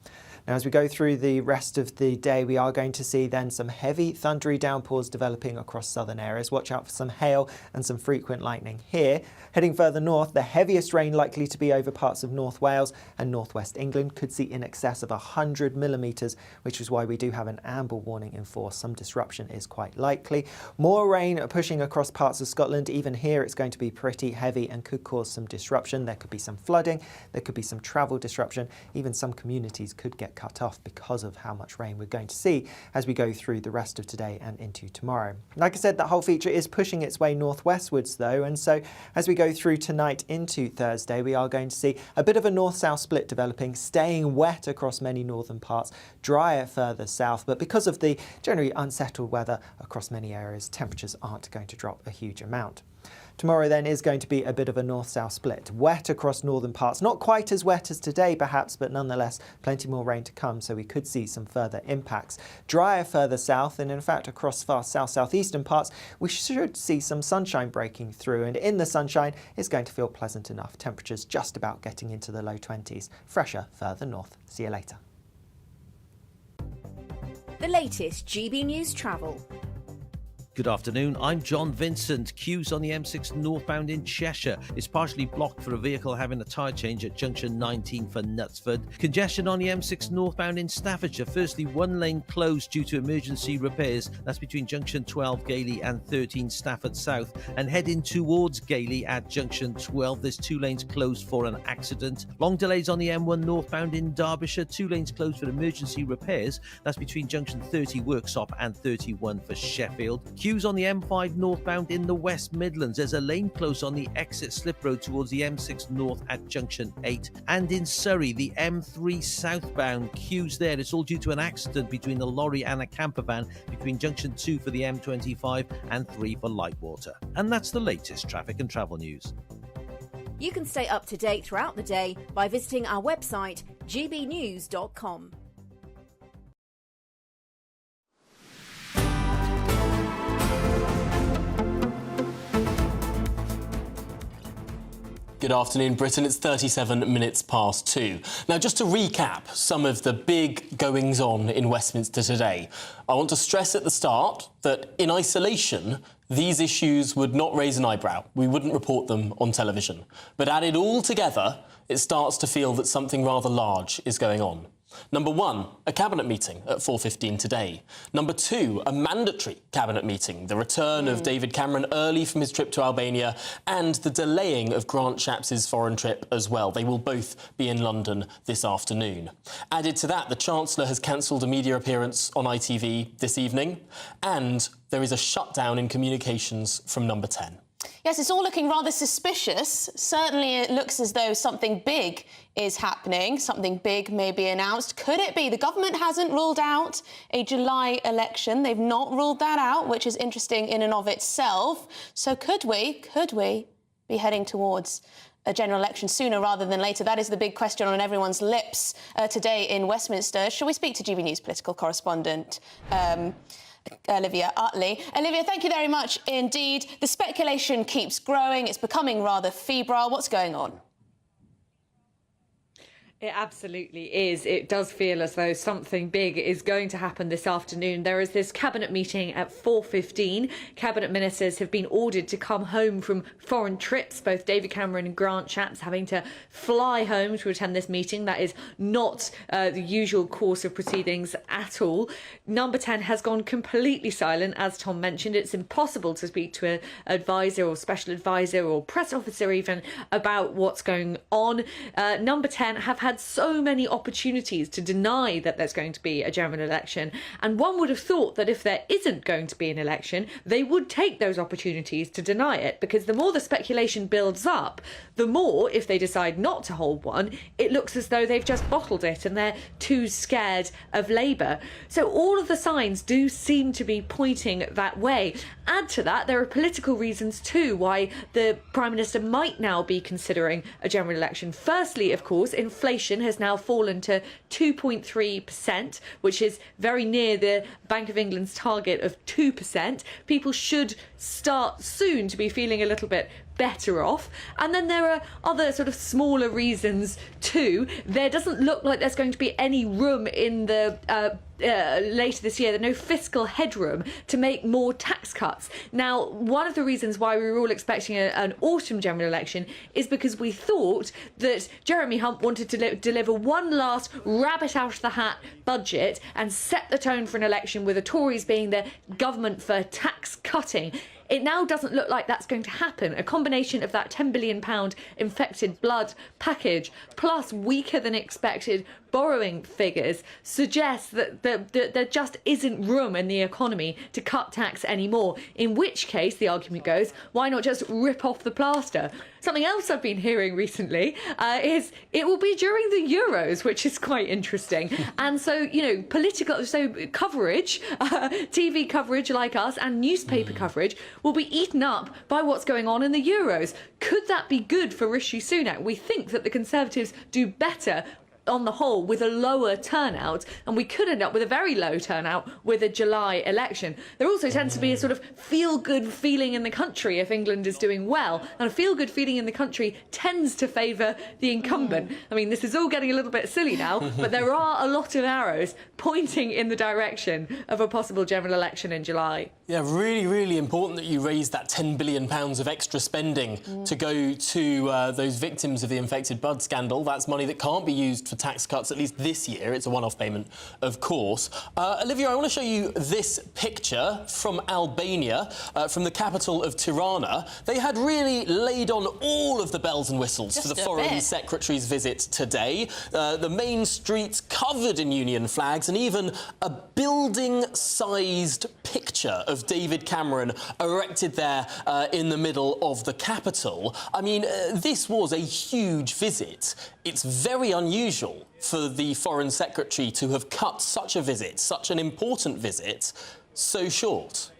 Now, as we go through the rest of the day, we are going to see then some heavy thundery downpours developing across southern areas. Watch out for some hail and some frequent lightning here. Heading further north, the heaviest rain likely to be over parts of North Wales and northwest England. Could see in excess of 100 millimetres, which is why we do have an amber warning in force. Some disruption is quite likely. More rain pushing across parts of Scotland. Even here, it's going to be pretty heavy and could cause some disruption. There could be some flooding. There could be some travel disruption. Even some communities could get cut off because of how much rain we're going to see as we go through the rest of today and into tomorrow. Like I said, that whole feature is pushing its way northwestwards though, and so as we go through tonight into Thursday, we are going to see a bit of a north-south split developing, staying wet across many northern parts, drier further south, but because of the generally unsettled weather across many areas, temperatures aren't going to drop a huge amount. Tomorrow then is going to be a bit of a north-south split. Wet across northern parts, not quite as wet as today perhaps, but nonetheless plenty more rain to come, so we could see some further impacts. Drier further south, and in fact across far south-southeastern parts we should see some sunshine breaking through, and in the sunshine it's going to feel pleasant enough. Temperatures just about getting into the low 20s. Fresher further north. See you later. The latest GB News travel. Good afternoon, I'm John Vincent. Queues on the M6 northbound in Cheshire is partially blocked for a vehicle having a tyre change at junction 19 for Knutsford. Congestion on the M6 northbound in Staffordshire. Firstly, one lane closed due to emergency repairs. That's between junction 12 Gailey and 13 Stafford South. And heading towards Gailey at junction 12, there's 2 lanes closed for an accident. Long delays on the M1 northbound in Derbyshire. 2 lanes closed for emergency repairs. That's between junction 30 Worksop and 31 for Sheffield. Queues on the M5 northbound in the West Midlands. There's a lane close on the exit slip road towards the M6 north at junction 8. And in Surrey, the M3 southbound queues there. It's all due to an accident between a lorry and a camper van between junction 2 for the M25 and 3 for Lightwater. And that's the latest traffic and travel news. You can stay up to date throughout the day by visiting our website, gbnews.com. Good afternoon, Britain. It's 37 minutes past 2. Now, just to recap some of the big goings-on in Westminster today, I want to stress at the start that in isolation, these issues would not raise an eyebrow. We wouldn't report them on television. But added all together, it starts to feel that something rather large is going on. Number 1, a cabinet meeting at 4:15 today. Number 2, a mandatory cabinet meeting, the return of David Cameron early from his trip to Albania and the delaying of Grant Shapps' foreign trip as well. They will both be in London this afternoon. Added to that, the Chancellor has cancelled a media appearance on ITV this evening, and there is a shutdown in communications from Number 10. Yes, it's all looking rather suspicious. Certainly it looks as though something big is happening, something big may be announced. Could it be? The government hasn't ruled out a July election. They've not ruled that out, which is interesting in and of itself. So could we be heading towards a general election sooner rather than later? That is the big question on everyone's lips today in Westminster. Shall we speak to GB News political correspondent Olivia Utley? Olivia, thank you very much indeed. The speculation keeps growing. It's becoming rather febrile. What's going on? It absolutely is. It does feel as though something big is going to happen this afternoon. There is this cabinet meeting at 4:15. Cabinet ministers have been ordered to come home from foreign trips. Both David Cameron and Grant Shapps having to fly home to attend this meeting. That is not the usual course of proceedings at all. Number 10 has gone completely silent, as Tom mentioned. It's impossible to speak to an advisor or special advisor or press officer even about what's going on. Number 10 have had so many opportunities to deny that there's going to be a general election, and one would have thought that if there isn't going to be an election, they would take those opportunities to deny it, because the more the speculation builds up, the more, if they decide not to hold one, it looks as though they've just bottled it and they're too scared of Labour. So all of the signs do seem to be pointing that way. Add to that, there are political reasons too why the Prime Minister might now be considering a general election. Firstly, of course, inflation has now fallen to 2.3%, which is very near the Bank of England's target of 2%. People should start soon to be feeling a little bit better off. And then there are other sort of smaller reasons too. There doesn't look like there's going to be any room in the later this year, there's no fiscal headroom to make more tax cuts. Now, one of the reasons why we were all expecting an autumn general election is because we thought that Jeremy Hunt wanted to deliver one last rabbit out of the hat budget and set the tone for an election with the Tories being the government for tax cutting. It now doesn't look like that's going to happen. A combination of that £10 billion infected blood package plus weaker than expected borrowing figures suggests that there just isn't room in the economy to cut tax anymore. In which case, the argument goes, why not just rip off the plaster? Something else I've been hearing recently is it will be during the Euros, which is quite interesting. And so, you know, coverage, TV coverage like us and newspaper coverage will be eaten up by what's going on in the Euros. Could that be good for Rishi Sunak? We think that the Conservatives do better on the whole with a lower turnout, and we could end up with a very low turnout with a July election. There also tends to be a sort of feel-good feeling in the country if England is doing well, and a feel-good feeling in the country tends to favour the incumbent. I mean, this is all getting a little bit silly now, but there are a lot of arrows pointing in the direction of a possible general election in July. Yeah, really, really important that you raise that £10 billion of extra spending to go to those victims of the infected blood scandal. That's money that can't be used for tax cuts, at least this year. It's a one-off payment, of course. Olivia, I want to show you this picture from Albania, from the capital of Tirana. They had really laid on all of the bells and whistles for the Foreign Secretary's visit today. The main streets covered in Union flags, and even a building-sized picture of David Cameron erected there in the middle of the capital. I mean, this was a huge visit. It's very unusual for the Foreign Secretary to have cut such a visit, such an important visit, so short.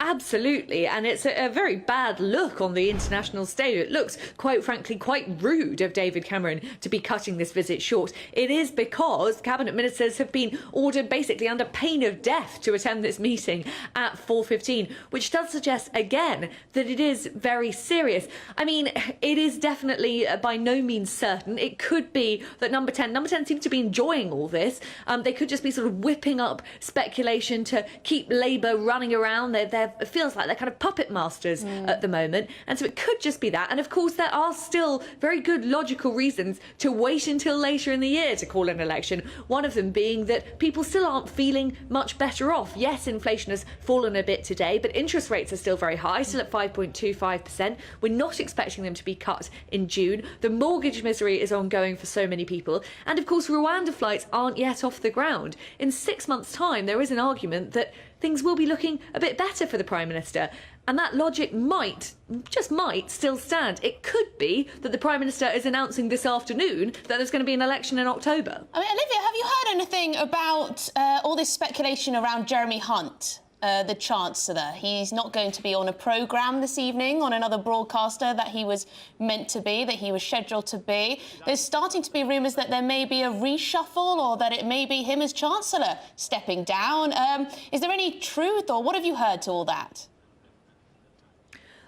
Absolutely, and it's a very bad look on the international stage. It looks, quite frankly, quite rude of David Cameron to be cutting this visit short. It is because cabinet ministers have been ordered basically under pain of death to attend this meeting at 4:15, which does suggest, again, that it is very serious. I mean, it is definitely by no means certain. It could be that Number 10 seems to be enjoying all this. They could just be sort of whipping up speculation to keep Labour running around. It feels like they're kind of puppet masters at the moment. And so it could just be that. And of course, there are still very good logical reasons to wait until later in the year to call an election. One of them being that people still aren't feeling much better off. Yes, inflation has fallen a bit today, but interest rates are still very high, still at 5.25%. We're not expecting them to be cut in June. The mortgage misery is ongoing for so many people. And of course, Rwanda flights aren't yet off the ground. In 6 months' time, there is an argument that things will be looking a bit better for the Prime Minister. And that logic might, just might, still stand. It could be that the Prime Minister is announcing this afternoon that there's going to be an election in October. I mean, Olivia, have you heard anything about all this speculation around Jeremy Hunt, the Chancellor? He's not going to be on a programme this evening on another broadcaster that he was meant to be, that he was scheduled to be. There's starting to be rumours that there may be a reshuffle or that it may be him as Chancellor stepping down. Is there any truth, or what have you heard to all that?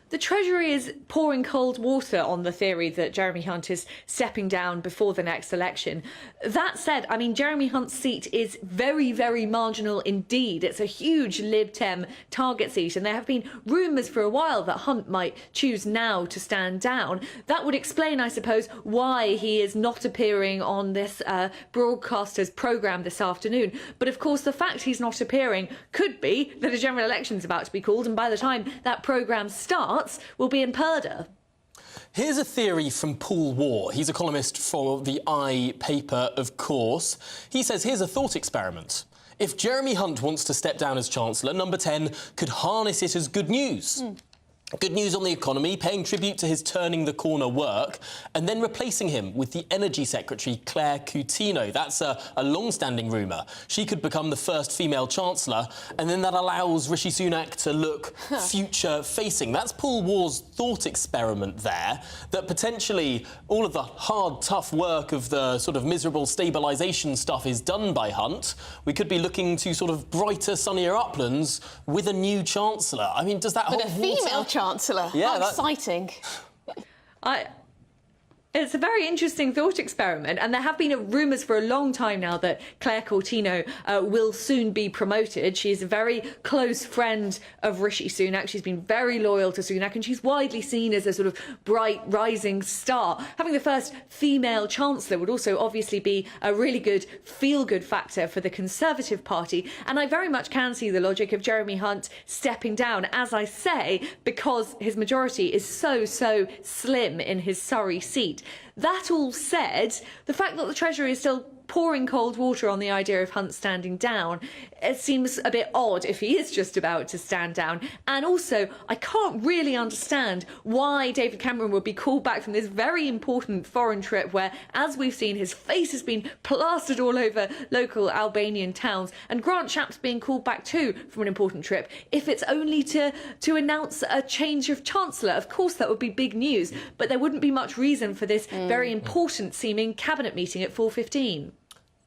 The Treasury is pouring cold water on the theory that Jeremy Hunt is stepping down before the next election. That said, I mean, Jeremy Hunt's seat is very, very marginal indeed. It's a huge Lib Dem target seat, and there have been rumours for a while that Hunt might choose now to stand down. That would explain, I suppose, why he is not appearing on this broadcaster's programme this afternoon. But of course, the fact he's not appearing could be that a general election's about to be called, and by the time that programme starts, will be in purdah. Here's a theory from Paul Waugh. He's a columnist for the I paper, of course. He says, here's a thought experiment. If Jeremy Hunt wants to step down as Chancellor, Number 10 could harness it as good news. Good news on the economy, paying tribute to his turning the corner work, and then replacing him with the Energy Secretary, Claire Coutinho. That's a long-standing rumour. She could become the first female Chancellor, and then that allows Rishi Sunak to look future-facing. That's Paul Waugh's thought experiment there, that potentially all of the hard, tough work of the sort of miserable stabilisation stuff is done by Hunt. We could be looking to sort of brighter, sunnier uplands with a new Chancellor. I mean, does that hold water? With a female Chancellor. Yeah, how exciting. It's a very interesting thought experiment, and there have been rumours for a long time now that Claire Coutinho will soon be promoted. She's a very close friend of Rishi Sunak. She's been very loyal to Sunak, and she's widely seen as a sort of bright, rising star. Having the first female Chancellor would also obviously be a really good feel-good factor for the Conservative Party, and I very much can see the logic of Jeremy Hunt stepping down, as I say, because his majority is so slim in his Surrey seat. That all said, the fact that the Treasury is still pouring cold water on the idea of Hunt standing down, it seems a bit odd if he is just about to stand down. And also, I can't really understand why David Cameron would be called back from this very important foreign trip where, as we've seen, his face has been plastered all over local Albanian towns, and Grant Shapps being called back too from an important trip, if it's only to announce a change of Chancellor. Of course, that would be big news, but there wouldn't be much reason for this very important-seeming cabinet meeting at 4:15.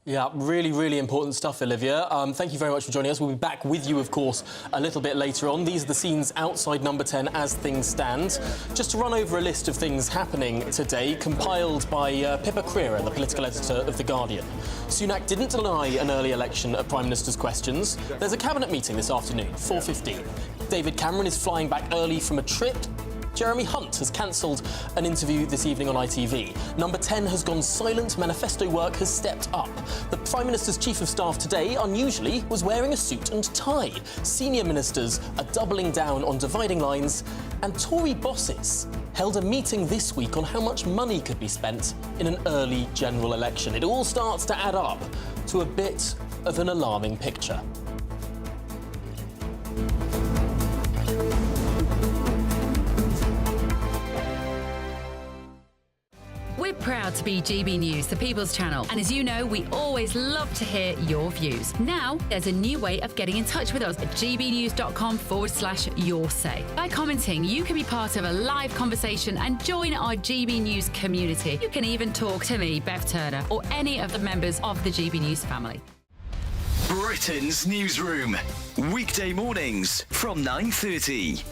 Yeah, really, really important stuff, Olivia. Thank you very much for joining us. We'll be back with you, of course, a little bit later on. These are the scenes outside Number 10 as things stand. Just to run over a list of things happening today, compiled by Pippa Crerar, the political editor of The Guardian. Sunak didn't deny an early election at Prime Minister's questions. There's a cabinet meeting this afternoon, 4:15. David Cameron is flying back early from a trip. Jeremy Hunt has cancelled an interview this evening on ITV. Number 10 has gone silent. Manifesto work has stepped up. The Prime Minister's Chief of Staff today, unusually, was wearing a suit and tie. Senior ministers are doubling down on dividing lines. And Tory bosses held a meeting this week on how much money could be spent in an early general election. It all starts to add up to a bit of an alarming picture. We're proud to be GB News, the People's Channel. And as you know, we always love to hear your views. Now, there's a new way of getting in touch with us at gbnews.com/your say. By commenting, you can be part of a live conversation and join our GB News community. You can even talk to me, Bev Turner, or any of the members of the GB News family. Britain's newsroom. Weekday mornings from 9:30.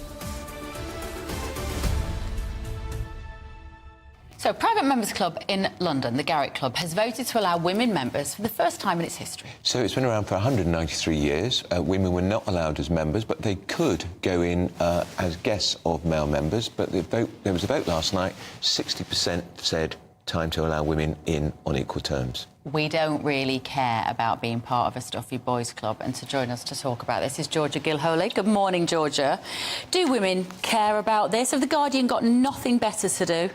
So, Private Members Club in London, the Garrick Club, has voted to allow women members for the first time in its history. So it's been around for 193 years. Women were not allowed as members, but they could go in as guests of male members. But there was a vote last night, 60% said time to allow women in on equal terms. We don't really care about being part of a stuffy boys' club, and to join us to talk about this is Georgia Gilholy. Good morning, Georgia. Do women care about this? Have The Guardian got nothing better to do?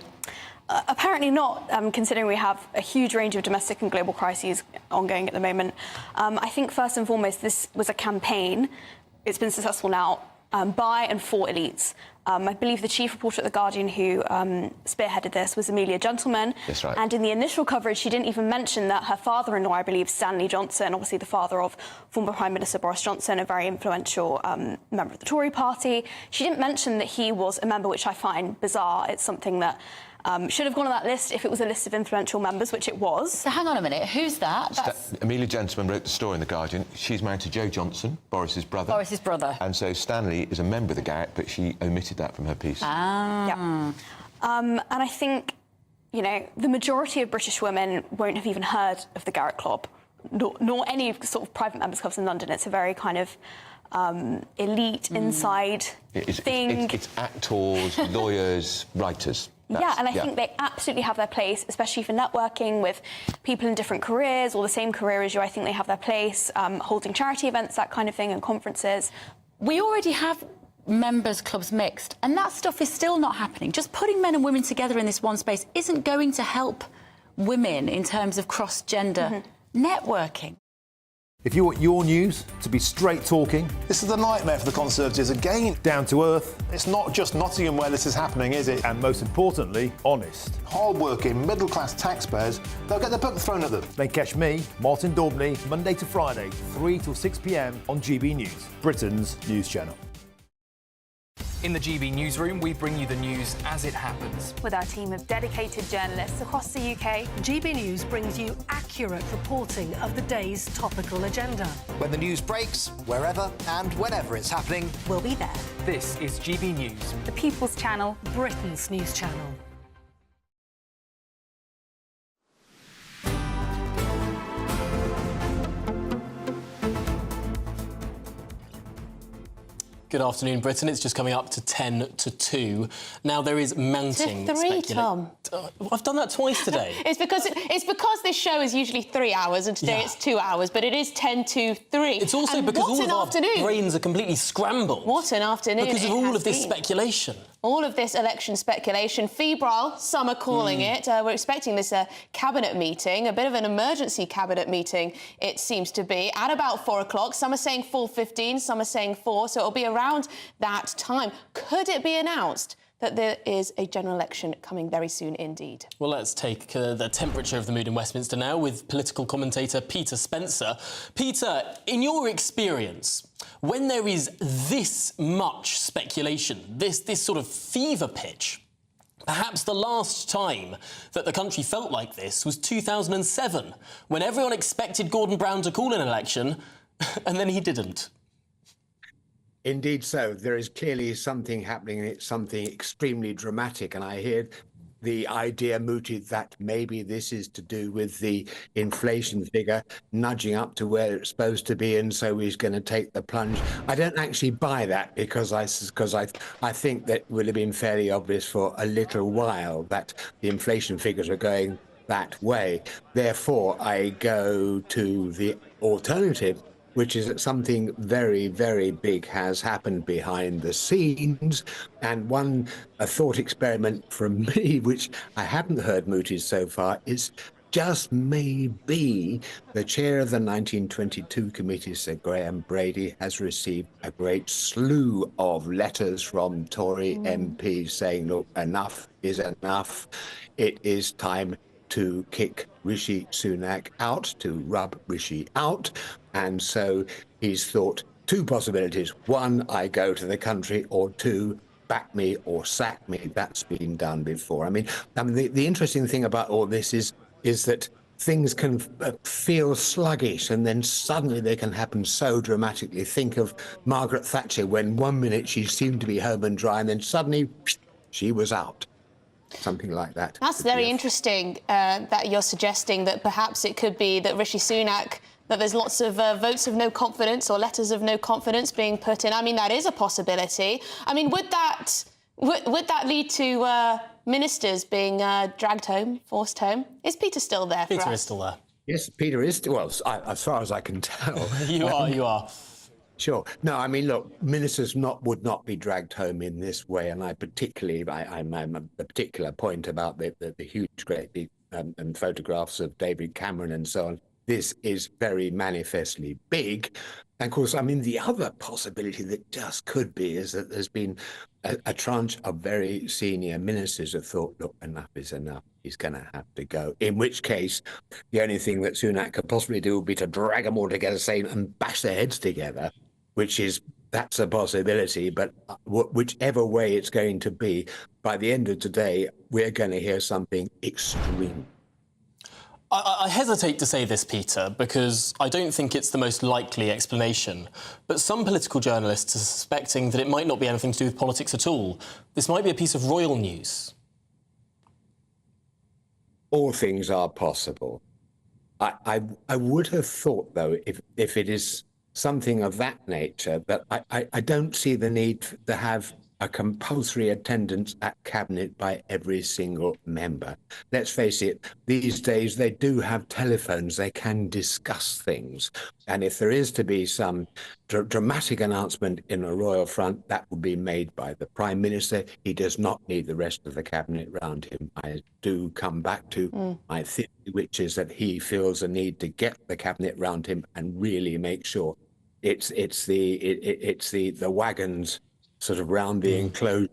Apparently not, considering we have a huge range of domestic and global crises ongoing at the moment. I think, first and foremost, this was a campaign it's been successful now by and for elites. I believe the chief reporter at The Guardian who spearheaded this was Amelia Gentleman. That's right. And in the initial coverage, she didn't even mention that her father-in-law, I believe, Stanley Johnson, obviously the father of former Prime Minister Boris Johnson, a very influential member of the Tory party. She didn't mention that he was a member, which I find bizarre. It's something that should have gone on that list if it was a list of influential members, which it was. So hang on a minute, who's that? Amelia Gentleman wrote the story in The Guardian. She's married to Joe Johnson, Boris's brother. Boris's brother. And so Stanley is a member of the Garrett, but she omitted that from her piece. Ah. Yeah. And I think, you know, the majority of British women won't have even heard of the Garrett Club, nor any sort of private members' clubs in London. It's a very kind of elite inside thing. It's actors, lawyers, writers. Yeah, and I think they absolutely have their place, especially for networking with people in different careers or the same career as you. I think they have their place, holding charity events, that kind of thing, and conferences. We already have members' clubs mixed, and that stuff is still not happening. Just putting men and women together in this one space isn't going to help women in terms of cross-gender networking. If you want your news to be straight talking... This is a nightmare for the Conservatives again. Down to earth. It's not just Nottingham where this is happening, is it? And most importantly, honest. Hard-working, middle-class taxpayers, they'll get the book thrown at them. Then catch me, Martin Daubney, Monday to Friday, 3 till 6 p.m. on GB News, Britain's news channel. In the GB newsroom, we bring you the news as it happens. With our team of dedicated journalists across the UK, GB News brings you accurate reporting of the day's topical agenda. When the news breaks, wherever and whenever it's happening, We'll be there. This is GB News. The People's Channel, Britain's news channel. Good afternoon, Britain. It's just coming up to 10 to 2. Now, there is mounting... To 3, Tom. I've done that twice today. It's because this show is usually 3 hours and today it's 2 hours, but it is 10 to 3. It's also because all of our brains are completely scrambled. What an afternoon Because of all of this speculation. All of this election speculation. Febrile, some are calling it. We're expecting this cabinet meeting, a bit of an emergency cabinet meeting, it seems to be, at about 4 o'clock. Some are saying 4:15, some are saying 4, so it'll be around that time. Could it be announced that there is a general election coming very soon indeed? Well, let's take the temperature of the mood in Westminster now with political commentator Peter Spencer. Peter, in your experience, when there is this much speculation, this sort of fever pitch, perhaps the last time that the country felt like this was 2007, when everyone expected Gordon Brown to call an election, and then he didn't. Indeed so. There is clearly something happening, and it's something extremely dramatic. And I hear the idea mooted that maybe this is to do with the inflation figure nudging up to where it's supposed to be, and so he's going to take the plunge. I don't actually buy that because I think that would have been fairly obvious for a little while that the inflation figures are going that way. Therefore, I go to the alternative, which is that something very, very big has happened behind the scenes. And a thought experiment from me, which I haven't heard mooted so far, is just maybe the chair of the 1922 committee, Sir Graham Brady, has received a great slew of letters from Tory MPs saying, look, enough is enough. It is time to kick Rishi Sunak out, to rub Rishi out. And so he's thought two possibilities. One, I go to the country, or two, back me or sack me. That's been done before. I mean the interesting thing about all this is that things can feel sluggish and then suddenly they can happen so dramatically. Think of Margaret Thatcher, when 1 minute she seemed to be home and dry and then suddenly she was out. Something like that. That's very interesting that you're suggesting that perhaps it could be that Rishi Sunak, that there's lots of votes of no confidence or letters of no confidence being put in. I mean, that is a possibility. I mean, would that lead to ministers being dragged home, forced home? Is Peter still there for us? Peter is still there. Yes, Peter is still, well, as far as I can tell. You are. Sure. No, I mean, look, ministers would not be dragged home in this way, and I'm the particular point about the huge, great big photographs of David Cameron and so on. this is very manifestly big. And of course, I mean, the other possibility that just could be is that there's been a tranche of very senior ministers have thought, look, enough is enough. He's going to have to go. In which case, the only thing that Sunak could possibly do would be to drag them all together, saying, and bash their heads together, that's a possibility. But whichever way it's going to be, by the end of today, we're going to hear something extreme. I hesitate to say this, Peter, because I don't think it's the most likely explanation. But some political journalists are suspecting that it might not be anything to do with politics at all. This might be a piece of royal news. All things are possible. I would have thought, though, if it is something of that nature, that I don't see the need to have a compulsory attendance at Cabinet by every single member. Let's face it, these days they do have telephones, they can discuss things. And if there is to be some dramatic announcement in a royal front, that will be made by the Prime Minister. He does not need the rest of the Cabinet round him. I do come back to my theory, which is that he feels a need to get the Cabinet round him and really make sure it's the wagons sort of round the enclosure.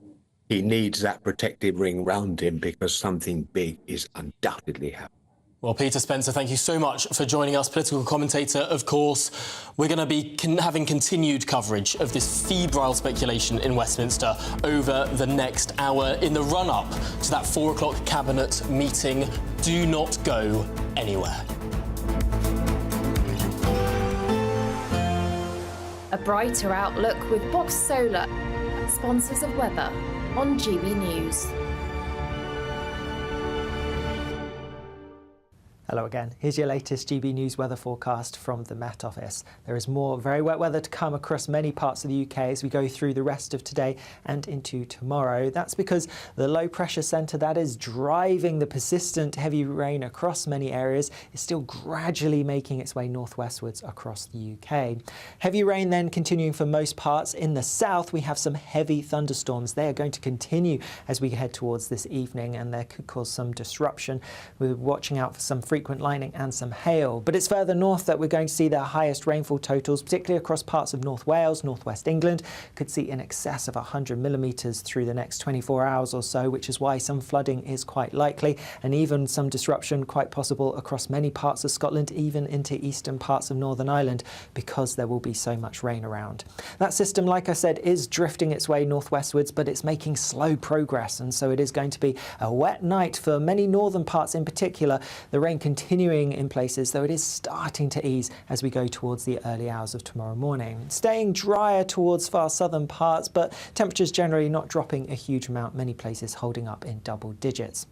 He needs that protective ring round him because something big is undoubtedly happening. Well, Peter Spencer, thank you so much for joining us, political commentator. Of course, we're going to be having continued coverage of this febrile speculation in Westminster over the next hour in the run-up to that 4 o'clock Cabinet meeting. Do not go anywhere. A brighter outlook with Box Solar, sponsors of weather on GB News. Hello again. Here's your latest GB News weather forecast from the Met Office. There is more very wet weather to come across many parts of the UK as we go through the rest of today and into tomorrow. That's because the low pressure centre that is driving the persistent heavy rain across many areas is still gradually making its way northwestwards across the UK. Heavy rain then continuing for most parts. In the south, we have some heavy thunderstorms. They are going to continue as we head towards this evening, and they could cause some disruption. We're watching out for some frequent lightning and some hail. But it's further north that we're going to see the highest rainfall totals, particularly across parts of North Wales, northwest England. Could see in excess of 100 millimetres through the next 24 hours or so, which is why some flooding is quite likely, and even some disruption quite possible across many parts of Scotland, even into eastern parts of Northern Ireland, because there will be so much rain around. That system, like I said, is drifting its way northwestwards, but it's making slow progress, and so it is going to be a wet night for many northern parts in particular. The rain continuing in places, though it is starting to ease as we go towards the early hours of tomorrow morning. Staying drier towards far southern parts, but temperatures generally not dropping a huge amount, many places holding up in double digits.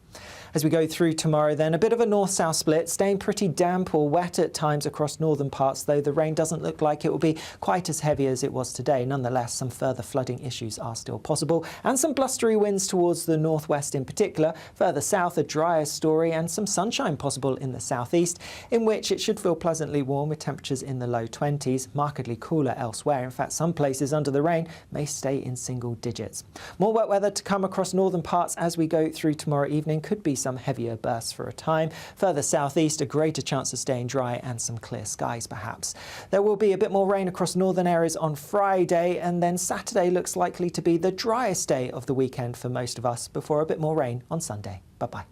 As we go through tomorrow then, a bit of a north-south split, staying pretty damp or wet at times across northern parts, though the rain doesn't look like it will be quite as heavy as it was today. Nonetheless, some further flooding issues are still possible, and some blustery winds towards the northwest in particular. Further south, a drier story and some sunshine possible in the southeast, in which it should feel pleasantly warm with temperatures in the low 20s, markedly cooler elsewhere. In fact, some places under the rain may stay in single digits. More wet weather to come across northern parts as we go through tomorrow evening. Could be some heavier bursts for a time. Further southeast, a greater chance of staying dry and some clear skies perhaps. There will be a bit more rain across northern areas on Friday, and then Saturday looks likely to be the driest day of the weekend for most of us, before a bit more rain on Sunday. Bye-bye.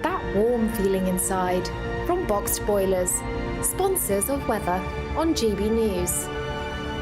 That warm feeling inside from Boxed Boilers, sponsors of weather on GB News.